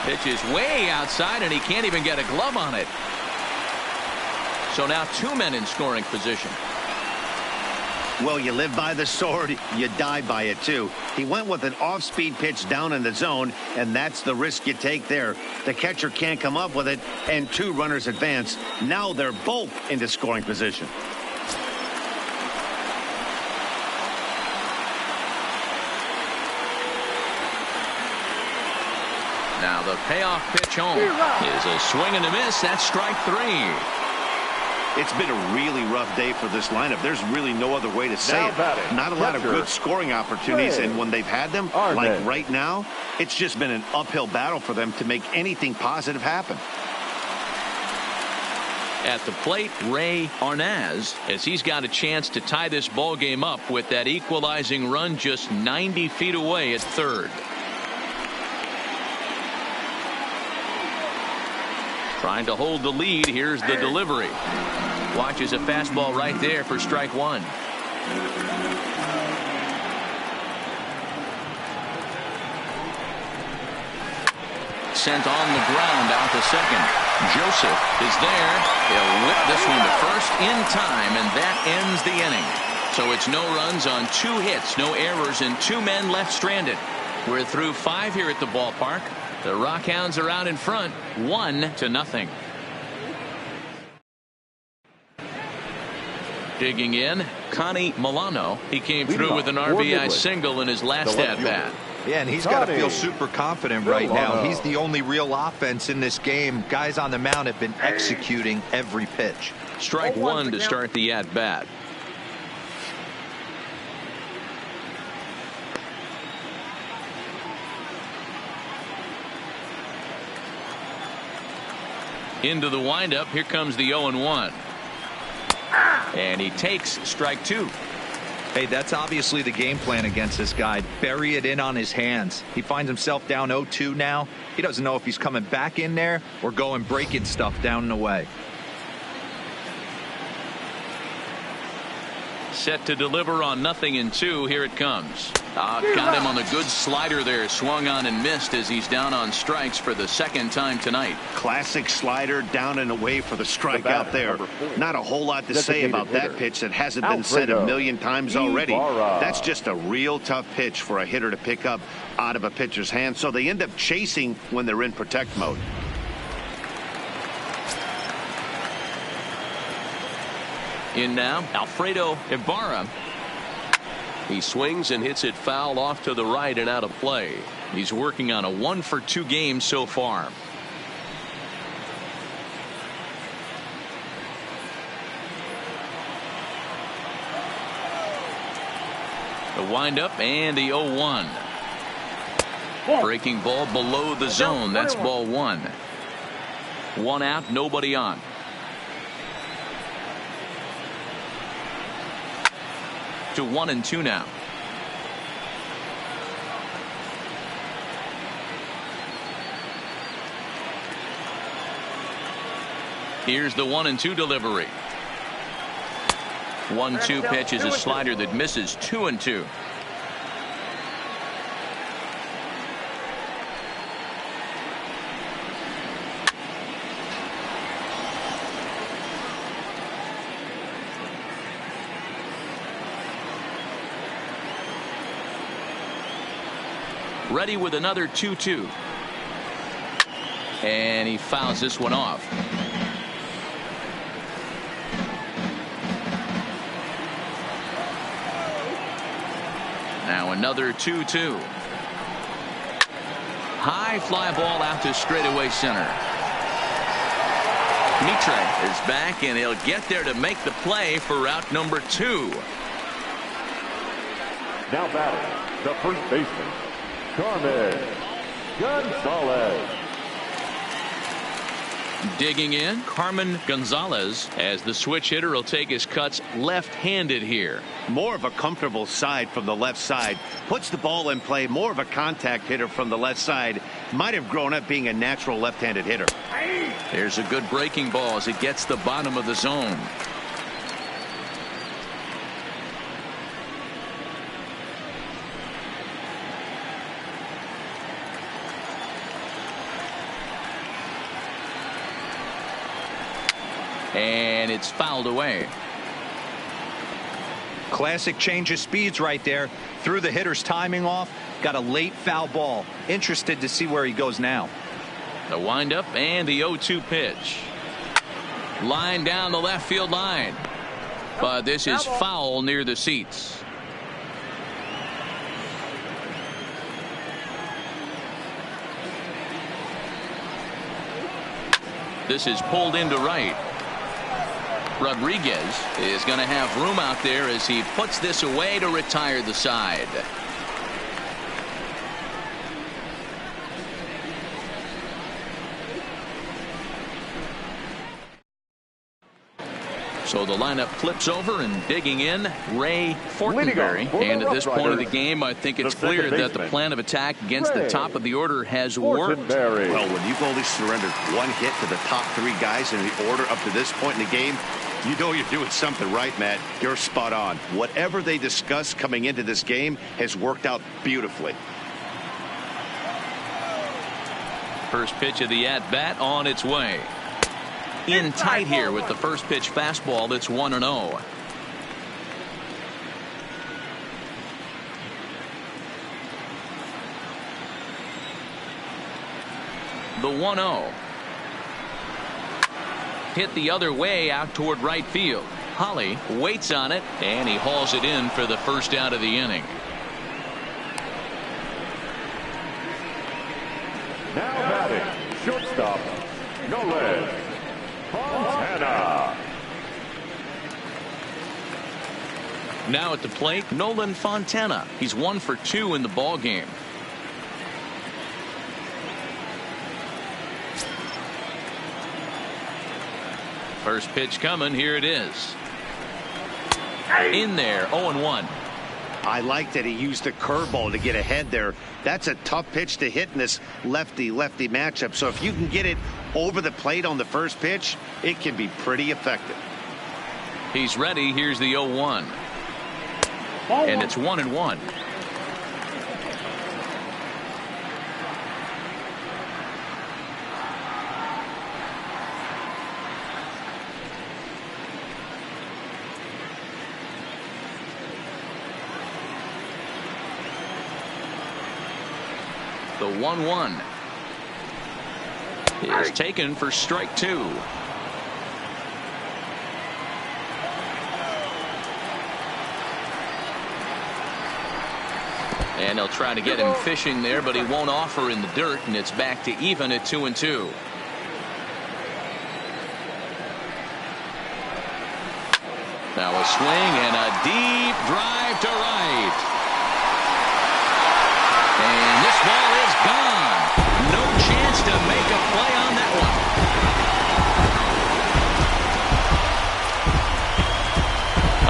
Pitch is way outside, and he can't even get a glove on it. So now 2 men in scoring position. Well, you live by the sword, you die by it, too. He went with an off-speed pitch down in the zone, and that's the risk you take there. The catcher can't come up with it, and 2 runners advance. Now they're both into scoring position. Now the payoff pitch home is a swing and a miss. That's strike 3. It's been a really rough day for this lineup. There's really no other way to say it. Not a lot of good scoring opportunities, and when they've had them, like right now, it's just been an uphill battle for them to make anything positive happen. At the plate, Ray Arnaz, as he's got a chance to tie this ball game up with that equalizing run just 90 feet away at third. Trying to hold the lead. Here's the delivery. Watches a fastball right there for strike 1. Sent on the ground out to second. Joseph is there. He'll whip this one to first in time, and that ends the inning. So it's no runs on 2 hits, no errors, and 2 men left stranded. We're through 5 here at the ballpark. The Rockhounds are out in front, 1-0. Digging in, Connie Milano. He came through with an RBI single in his last at-bat. Yeah, and he's got to feel super confident right now. He's the only real offense in this game. Guys on the mound have been executing every pitch. Strike 1 to start the at-bat. Into the windup. Here comes the 0-1. And he takes strike 2. Hey, that's obviously the game plan against this guy. Bury it in on his hands. He finds himself down 0-2 now. He doesn't know if he's coming back in there or going breaking stuff down and away. Set to deliver on 0-2. Here it comes. Got him on the good slider there. Swung on and missed as he's down on strikes for the 2nd time tonight. Classic slider down and away for the strike out there. Not a whole lot to say about that pitch that hasn't been said a million times already. That's just a real tough pitch for a hitter to pick up out of a pitcher's hand. So they end up chasing when they're in protect mode. In now, Alfredo Ibarra. He swings and hits it foul off to the right and out of play. He's working on a 1-for-2 game so far. The windup and the 0-1. Breaking ball below the zone. That's ball 1. 1 out, nobody on. To 1-2 now. Here's the 1-2 delivery. 1-2 pitch is a slider that misses. 2-2. Ready with another 2-2. And he fouls this one off. Now another 2-2. High fly ball out to straightaway center. Mitre is back, and he'll get there to make the play for route number 2. Now batting, the first baseman, Carmen Gonzalez. Digging in, Carmen Gonzalez, as the switch hitter will take his cuts left-handed here. More of a comfortable side from the left side. Puts the ball in play. More of a contact hitter from the left side. Might have grown up being a natural left-handed hitter. There's a good breaking ball as it gets the bottom of the zone. And it's fouled away. Classic change of speeds right there. Threw the hitter's timing off. Got a late foul ball. Interested to see where he goes now. The windup and the 0-2 pitch. Line down the left field line. But this is foul near the seats. This is pulled into right. Rodriguez is going to have room out there as he puts this away to retire the side. So the lineup flips over, and digging in, Ray Fortenberry. And at this point of the game, I think it's clear that the plan of attack against the top of the order has worked. Well, when you've only surrendered one hit to the top three guys in the order up to this point in the game, you know you're doing something right, Matt. You're spot on. Whatever they discussed coming into this game has worked out beautifully. First pitch of the at-bat on its way. In tight here with the first pitch fastball that's 1-0. The 1-0. Hit the other way out toward right field. Holly waits on it, and he hauls it in for the first out of the inning. Now batting, shortstop, Nolan Fontana. Now at the plate, Nolan Fontana. He's 1 for 2 in the ball game. First pitch coming. Here it is. In there, 0-1. I like that he used the curveball to get ahead there. That's a tough pitch to hit in this lefty-lefty matchup. So if you can get it over the plate on the first pitch, it can be pretty effective. He's ready. Here's the 0-1. And it's 1-1. The 1-1 is taken for strike 2. And they'll try to get him fishing there, but he won't offer in the dirt, and it's back to even at 2-2. Now a swing and a deep drive to right. And this ball is gone. No chance to make a play on that one.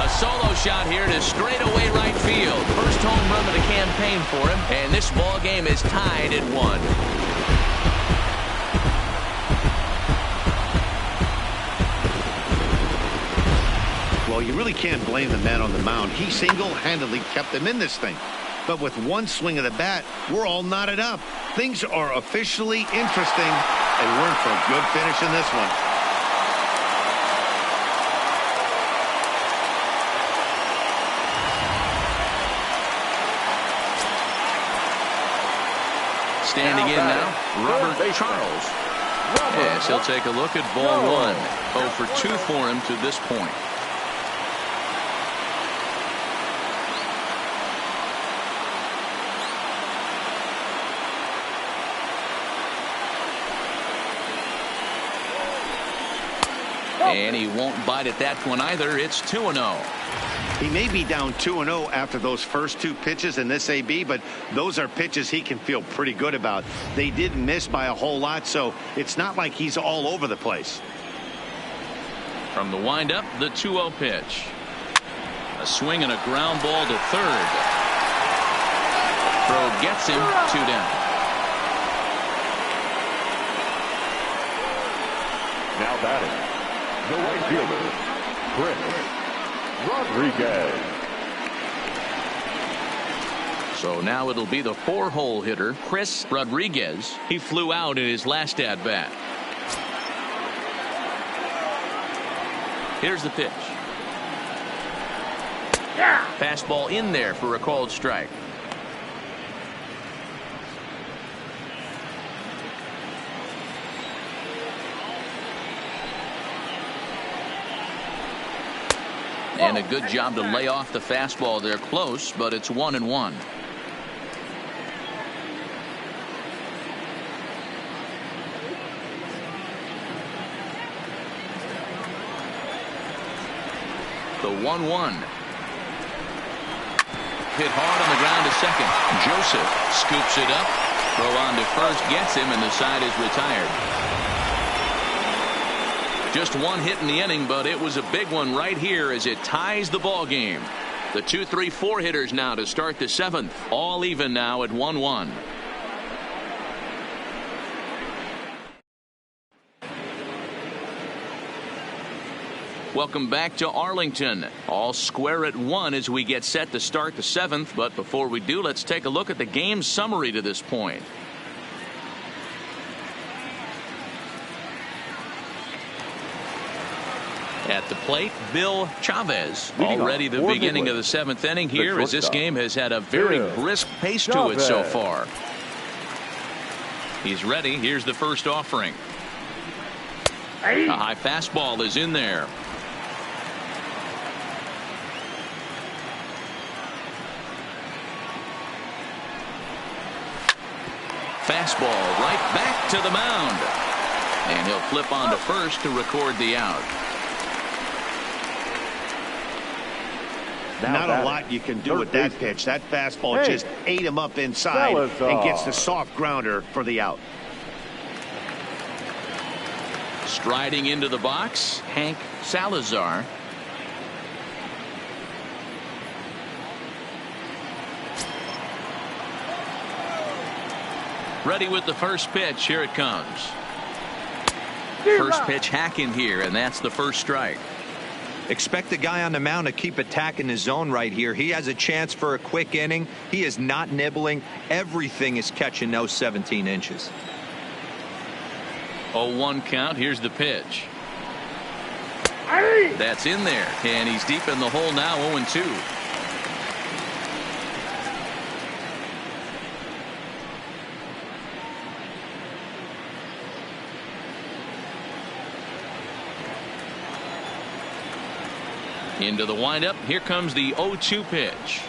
A solo shot here to straightaway right field. First home run of the campaign for him, and this ball game is tied at 1. Well, you really can't blame the man on the mound. He single-handedly kept them in this thing. But with one swing of the bat, we're all knotted up. Things are officially interesting, and we're in for a good finish in this one. Standing in now, Robert Charles. Yes, he'll take a look at ball 1. 0 for 2 for him to this point. And he won't bite at that one either. It's 2-0. He may be down 2-0 after those first 2 pitches in this AB, but those are pitches he can feel pretty good about. They did miss by a whole lot, so it's not like he's all over the place. From the windup, the 2-0 pitch. A swing and a ground ball to third. Throw gets him 2 down. Now batting, the right fielder, Chris Rodriguez. So now it'll be the 4-hole hitter, Chris Rodriguez. He flew out in his last at-bat. Here's the pitch. Fastball in there for a called strike. And a good job to lay off the fastball there close, but it's 1-1. The 1-1. Hit hard on the ground to second. Joseph scoops it up. Throw on to first, gets him, and the side is retired. Just one hit in the inning, but it was a big one right here as it ties the ball game. The 2, 3, 4 hitters now to start the 7th. All even now at 1-1. Welcome back to Arlington. All square at 1 as we get set to start the 7th. But before we do, let's take a look at the game summary to this point. At the plate, Bill Chavez. Already the beginning of the 7th inning here as this game has had a very brisk pace to it so far. He's ready. Here's the first offering. A high fastball is in there. Fastball right back to the mound. And he'll flip on to first to record the out. Not a lot you can do with that pitch. That fastball just ate him up inside and gets the soft grounder for the out. Striding into the box, Hank Salazar. Ready with the first pitch. Here it comes. First pitch hacking here, and that's the first strike. Expect the guy on the mound to keep attacking the zone right here. He has a chance for a quick inning. He is not nibbling. Everything is catching those 17 inches. 0-1 count. Here's the pitch. That's in there, and he's deep in the hole now. 0-2. Into the windup. Here comes the 0-2 pitch.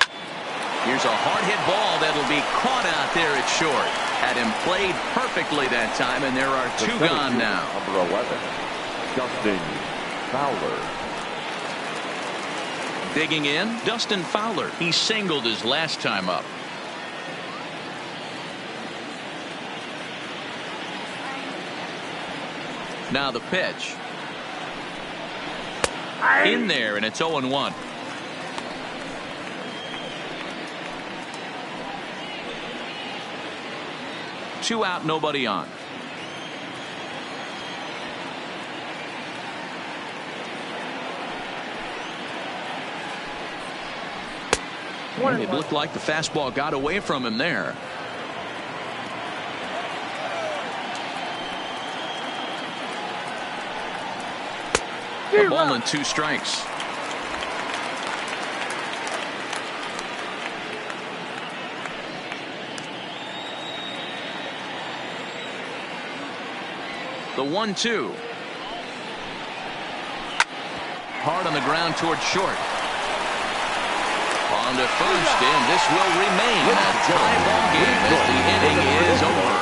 Here's a hard hit ball that'll be caught out there at short. Had him played perfectly that time, and there are two gone now. Number 11, Dustin Fowler. Digging in, Dustin Fowler. He singled his last time up. Now the pitch. In there, and it's 0-1. Two out, nobody on. It looked like the fastball got away from him there. A ball and 2 strikes. The 1-2. Hard on the ground toward short. On to first, and this will remain a tie ball game as the inning is over.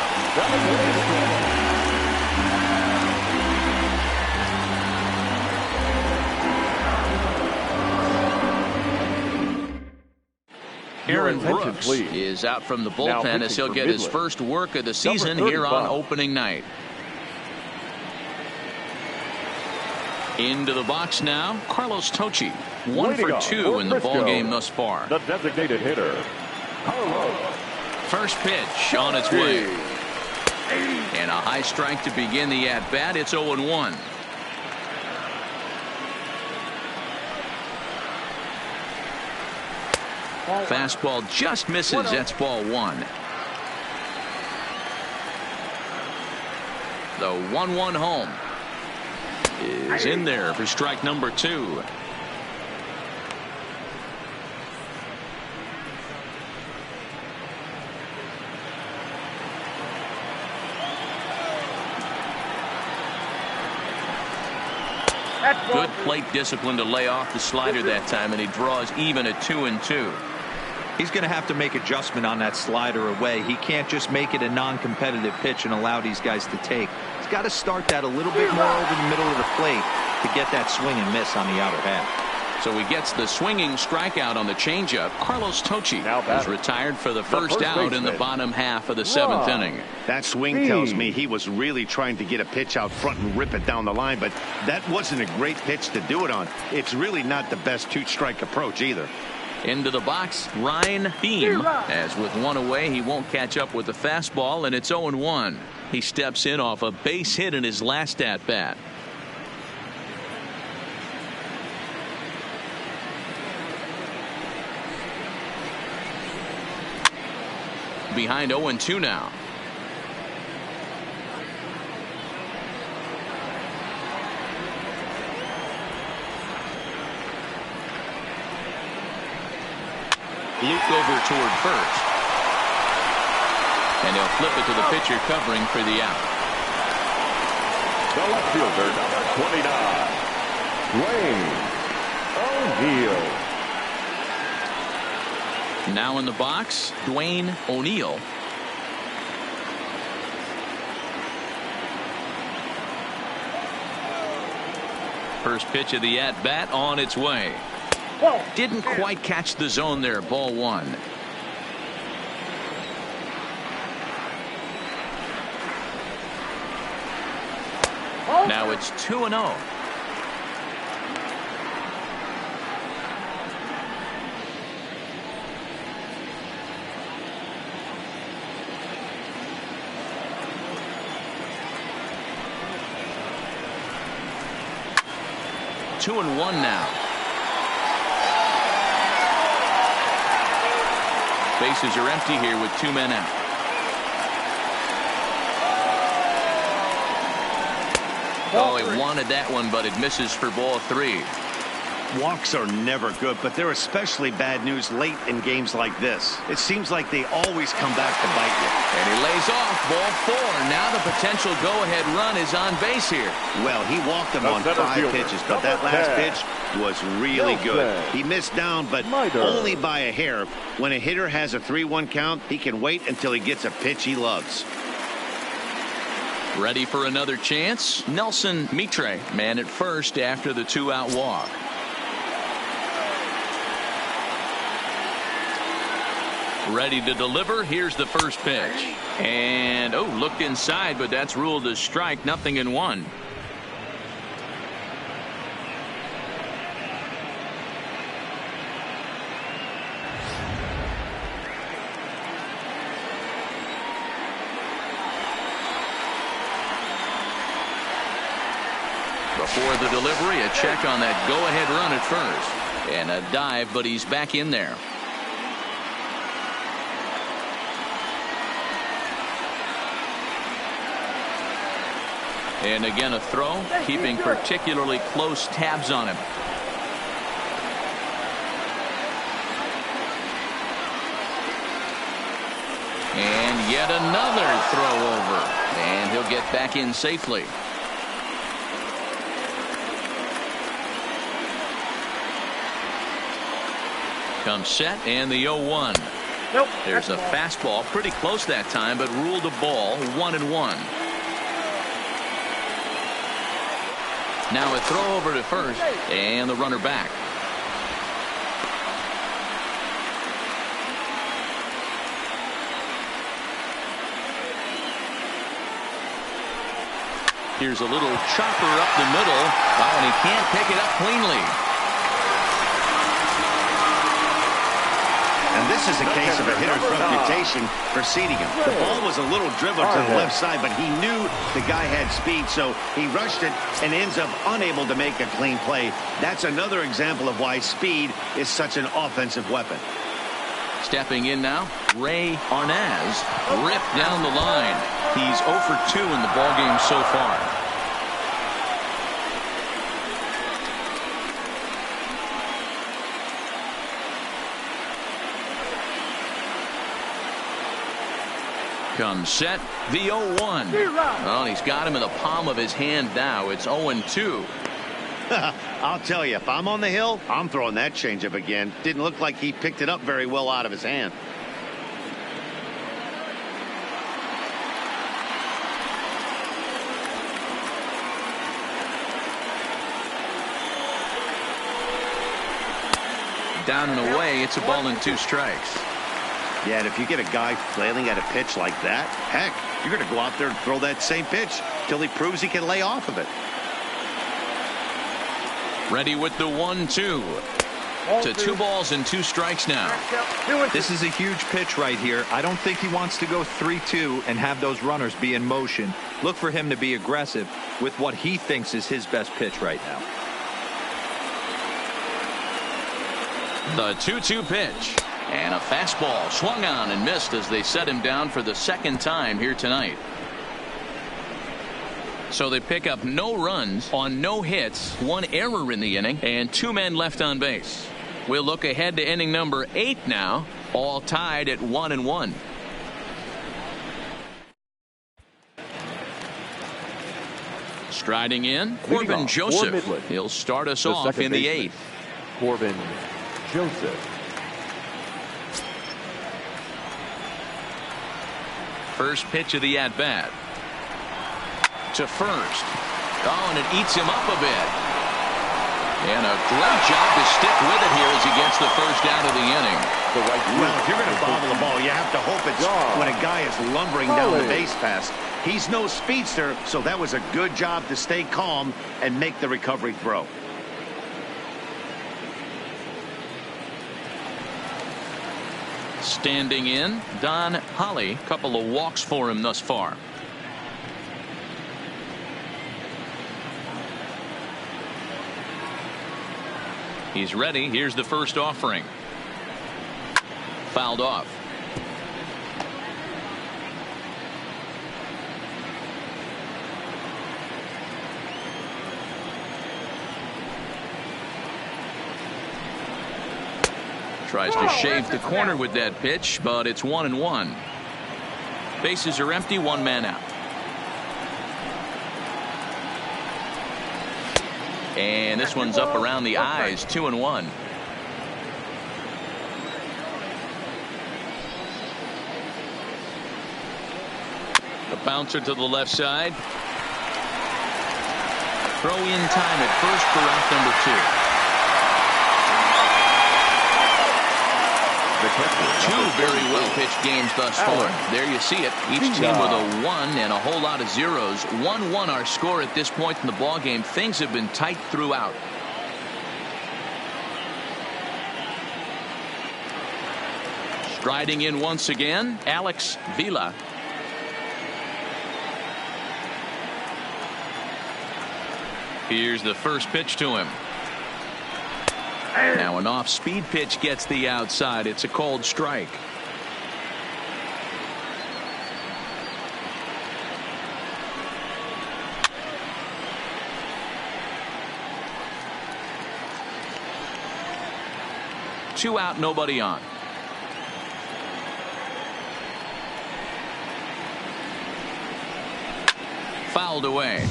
Aaron Brooks is out from the bullpen as he'll get his first work of the season here on opening night. Into the box now, Carlos Tocci. 1 for 2 in the ball game thus far. The designated hitter, Carlos. First pitch on its way. And a high strike to begin the at-bat. It's 0-1. Fastball just misses. That's ball 1. The 1-1 home is in there for strike number 2. Good plate discipline to lay off the slider that time, and he draws even at 2-2. He's going to have to make adjustment on that slider away. He can't just make it a non-competitive pitch and allow these guys to take. He's got to start that a little bit more over the middle of the plate to get that swing and miss on the outer half. So he gets the swinging strikeout on the changeup. Carlos Tocci is retired for the first out in the bottom half of the 7th inning. That swing tells me he was really trying to get a pitch out front and rip it down the line, but that wasn't a great pitch to do it on. It's really not the best 2-strike approach either. Into the box, Ryan Beam. As with one away, he won't catch up with the fastball, and it's 0-1. He steps in off a base hit in his last at-bat. Behind 0-2 now. Luke over toward first. And he'll flip it to the pitcher covering for the out. The left fielder, number 29, Dwayne O'Neal. Now in the box, Dwayne O'Neal. First pitch of the at-bat on its way. Didn't quite catch the zone there. Ball 1. Now it's 2-0. Two and one now. Bases are empty here with 2 men out. Oh, he wanted that one, but it misses for ball 3. Walks are never good, but they're especially bad news late in games like this. It seems like they always come back to bite you. And he lays off ball 4. Now the potential go-ahead run is on base here. Well, he walked him on 5 pitches, but that last pitch was really good. He missed down, but only by a hair. When a hitter has a 3-1 count, he can wait until he gets a pitch he loves. Ready for another chance? Nelson Mitre, man at first after the 2-out walk. Ready to deliver. Here's the first pitch. And, looked inside, but that's ruled a strike. 0-1. Before the delivery, a check on that go-ahead run at first. And a dive, but he's back in there. And again a throw, keeping particularly close tabs on him. And yet another throw over. And he'll get back in safely. Comes set and the 0-1. Nope. There's a fastball pretty close that time, but ruled a ball. 1-1. Now a throw over to first and the runner back. Here's a little chopper up the middle. Oh, and he can't pick it up cleanly. And this is a case of a hitter's reputation preceding him. The ball was a little driven to the left side, but he knew the guy had speed, so he rushed it and ends up unable to make a clean play. That's another example of why speed is such an offensive weapon. Stepping in now, Ray Arnaz ripped down the line. He's 0 for 2 in the ballgame so far. Comes set, the 0-1. Well, he's got him in the palm of his hand now. It's 0-2. I'll tell you, if I'm on the hill, I'm throwing that changeup again. Didn't look like he picked it up very well out of his hand. Down and away, it's a ball and 2 strikes. Yeah, and if you get a guy flailing at a pitch like that, heck, you're going to go out there and throw that same pitch till he proves he can lay off of it. Ready with the 1-2. To 2 balls and 2 strikes now. This is a huge pitch right here. I don't think he wants to go 3-2 and have those runners be in motion. Look for him to be aggressive with what he thinks is his best pitch right now. The 2-2 pitch. And a fastball swung on and missed as they set him down for the 2nd time here tonight. So they pick up no runs on no hits, 1 error in the inning, and 2 men left on base. We'll look ahead to inning number 8 now, all tied at 1-1. Striding in, Corbin Joseph. He'll start us off in the 8th. Corbin Joseph. First pitch of the at-bat. To first. Oh, and it eats him up a bit. And a great job to stick with it here as he gets the first out of the inning. Well, if you're going to bobble the ball, you have to hope it's when a guy is lumbering down the base pass. He's no speedster, so that was a good job to stay calm and make the recovery throw. Standing in, Don Holly. Couple of walks for him thus far. He's ready. Here's the first offering. Fouled off. Tries to shave the corner with that pitch, but it's 1-1. Bases are empty, 1 man out. And this one's up around the eyes, 2-1. The bouncer to the left side. Throw in time at first for out number 2. 2 very well pitched games thus far. There you see it. Each team with a 1 and a whole lot of zeros. 1-1 our score at this point in the ball game. Things have been tight throughout. Striding in once again, Alex Vila. Here's the first pitch to him. Now an off-speed pitch gets the outside. It's a called strike. Two out, nobody on. Fouled away.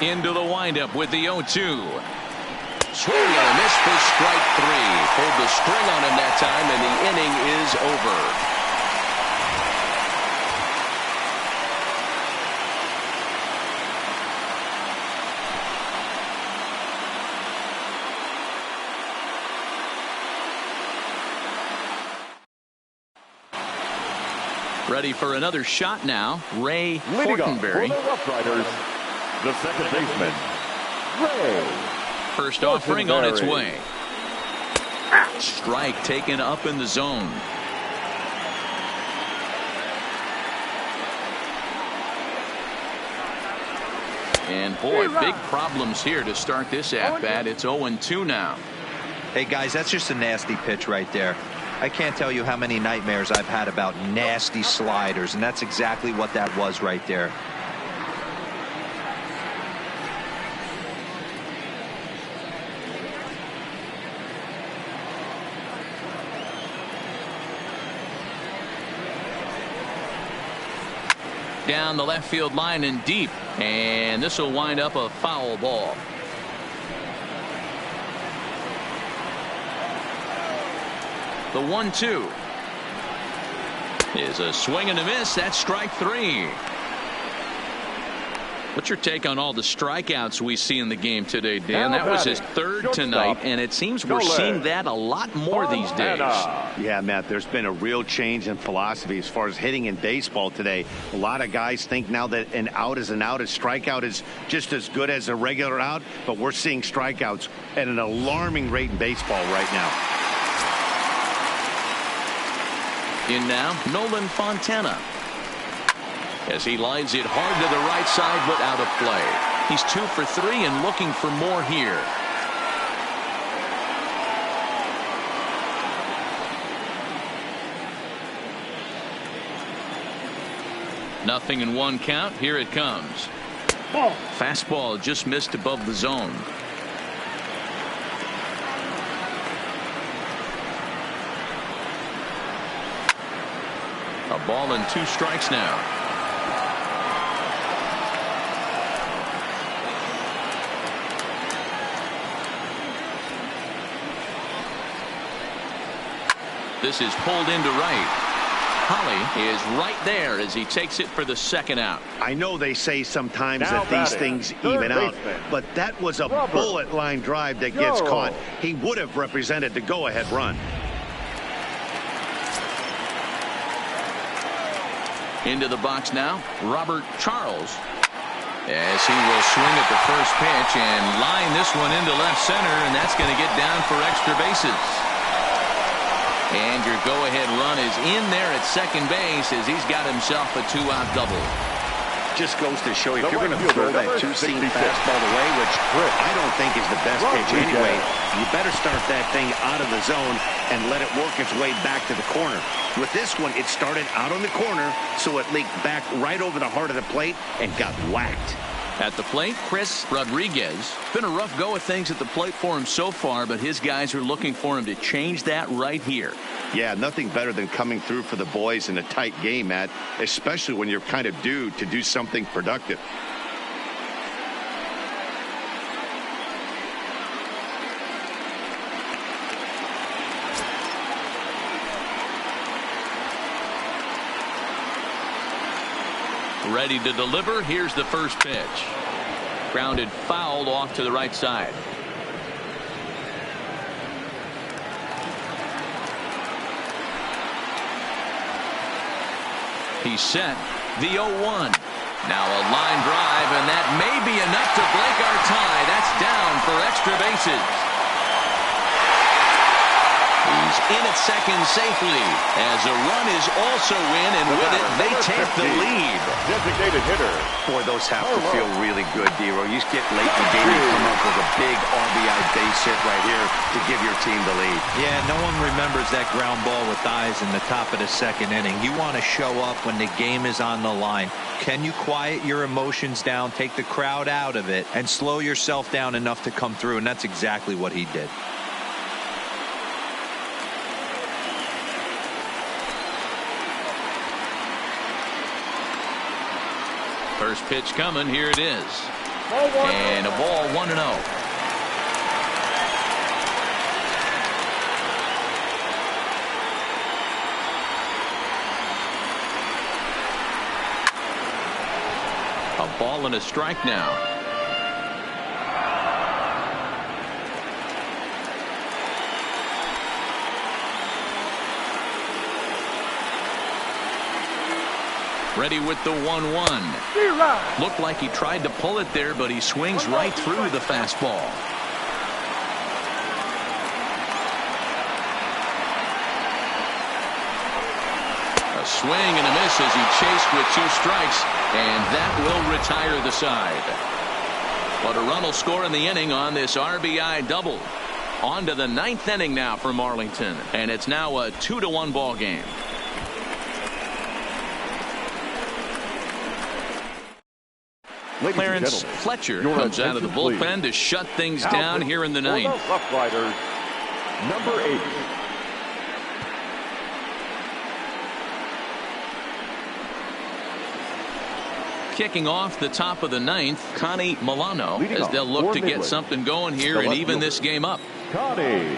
Into the windup with the 0-2. Swing and a miss for strike 3. Pulled the string on him that time, and the inning is over. Ready for another shot now. Ray Fortenberry. For the Roughriders, the second baseman, Ray. First offering on its way. Strike taken up in the zone. And boy, big problems here to start this at-bat. It's 0-2 now. Hey guys, that's just a nasty pitch right there. I can't tell you how many nightmares I've had about nasty sliders, and that's exactly what that was right there. down the left field line and deep, and this will wind up a foul ball. The 1-2 is a swing and a miss. That's strike 3. What's your take on all the strikeouts we see in the game today, Dan? That was his third tonight, and it seems we're seeing that a lot more these days. Yeah, Matt, there's been a real change in philosophy as far as hitting in baseball today. A lot of guys think now that an out is an out. A strikeout is just as good as a regular out, but we're seeing strikeouts at an alarming rate in baseball right now. In now, Nolan Fontana. As he lines it hard to the right side, but out of play. He's 2 for 3 and looking for more here. Nothing in 1 count. Here it comes. Fastball just missed above the zone. A ball and 2 strikes now. This is pulled into right. Holly is right there as he takes it for the second out. I know they say sometimes that these things even out, but that was a bullet line drive that gets caught. He would have represented the go-ahead run. Into the box now, Robert Charles, as he will swing at the first pitch and line this one into left center, and that's going to get down for extra bases. And your go-ahead run is in there at second base as he's got himself a 2-out double. Just goes to show you, if you're going to throw that 2-seam fastball away, which I don't think is the best pitch anyway, you better start that thing out of the zone and let it work its way back to the corner. With this one, it started out on the corner, so it leaked back right over the heart of the plate and got whacked. At the plate, Chris Rodriguez. Been a rough go of things at the plate for him so far, but his guys are looking for him to change that right here. Yeah, nothing better than coming through for the boys in a tight game, Matt, especially when you're kind of due to do something productive. Ready to deliver. Here's the first pitch. Grounded foul off to the right side. He's set. The 0-1. Now a line drive, and that may be enough to break our tie. That's down for extra bases. He's in at second safely as a run is also in, and with it they take the lead. Designated hitter. Boy, those have to feel really good, D-Roy. You just get late in the game, you come up with a big RBI base hit right here to give your team the lead. Yeah, no one remembers that ground ball with eyes in the top of the second inning. You want to show up when the game is on the line. Can you quiet your emotions down, take the crowd out of it, and slow yourself down enough to come through? And that's exactly what he did. First pitch coming. Here it is. And a ball 1-0. A ball and a strike now. Ready with the 1-1. Looked like he tried to pull it there, but he swings right through the fastball. A swing and a miss as he chased with 2 strikes, and that will retire the side. But a run will score in the inning on this RBI double. On to the 9th inning now for Marlington, and it's now a 2-1 ball game. Clarence Fletcher comes out of the bullpen to shut things down here in the 9th. Roughriders, number 8. Kicking off the top of the ninth, Connie Milano, as they'll look to get something going here and even this game up. Connie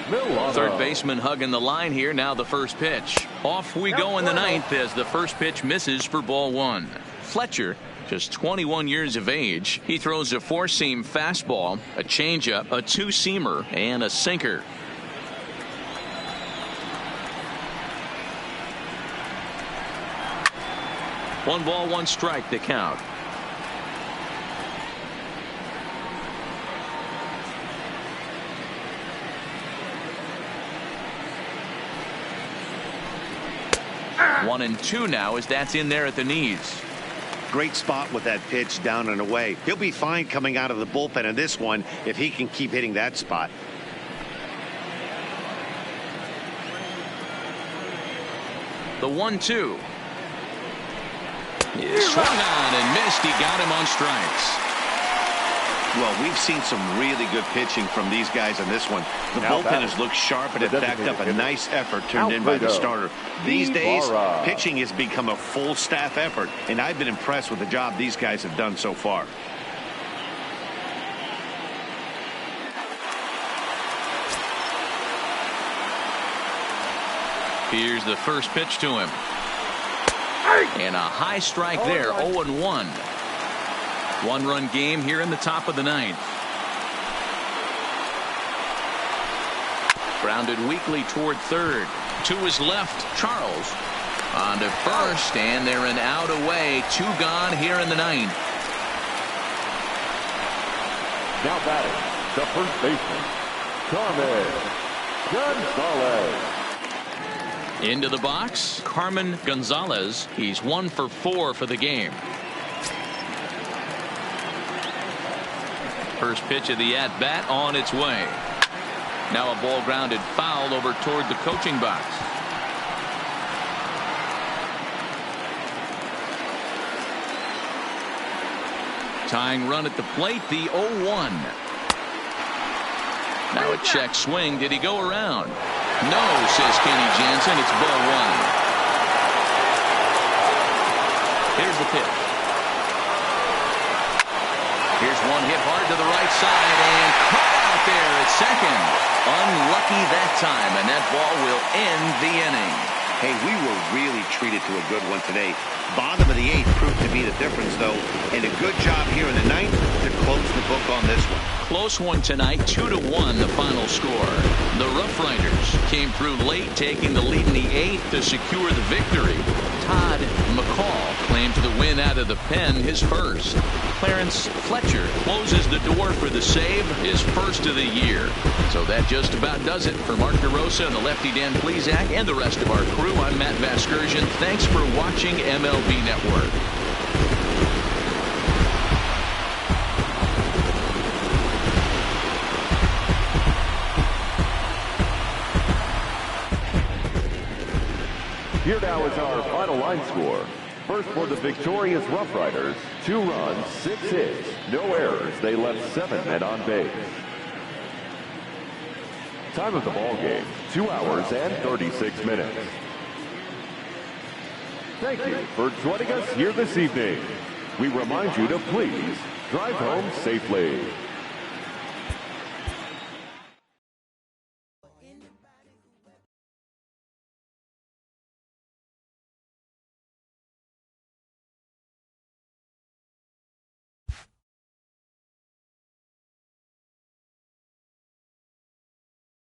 Milano. Third baseman hugging the line here. Now the first pitch. Off we go in the ninth as the first pitch misses for ball one. Fletcher, just 21 years of age. He throws a four-seam fastball, a changeup, a two-seamer, and a sinker. One ball, one strike to count. One and two now as that's in there at the knees. Great spot with that pitch down and away. He'll be fine coming out of the bullpen in this one if he can keep hitting that spot. The 1-2. He swung on and missed. He got him on strikes. Well, we've seen some really good pitching from these guys in this one. The bullpen has looked sharp and it backed up a nice effort turned in by the starter. These days, pitching has become a full staff effort, and I've been impressed with the job these guys have done so far. Here's the first pitch to him. And a high strike there, 0-1. One-run game here in the top of the ninth. Grounded weakly toward third. To his left, Charles. On to first, and they're an out away. Two gone here in the ninth. Now batting, the first baseman, Carmen Gonzalez. Into the box, Carmen Gonzalez. He's 1 for 4 for the game. First pitch of the at-bat on its way. Now a ball grounded foul over toward the coaching box. Tying run at the plate, the 0-1. Now a check swing. Did he go around? No, says Kenny Jansen. It's ball one. Here's the pitch. Here's one hit hard to the right side and caught out there at second. Unlucky that time, and that ball will end the inning. Hey, we were really treated to a good one today. Bottom of the eighth proved to be the difference, though, and a good job here in the ninth to close the book on this one. Close one tonight, 2-1 the final score. The Roughriders came through late, taking the lead in the eighth to secure the victory. Todd McCall claims the win out of the pen, his first. Clarence Fletcher closes the door for the save, his first of the year. So that just about does it for Mark DeRosa and the lefty Dan Plesac and the rest of our crew. I'm Matt Vasgersian. Thanks for watching MLB Network. Here now is our final line score. First for the victorious Roughriders, 2 runs, 6 hits, no errors. They left 7 men on base. Time of the ball game, 2 hours and 36 minutes. Thank you for joining us here this evening. We remind you to please drive home safely.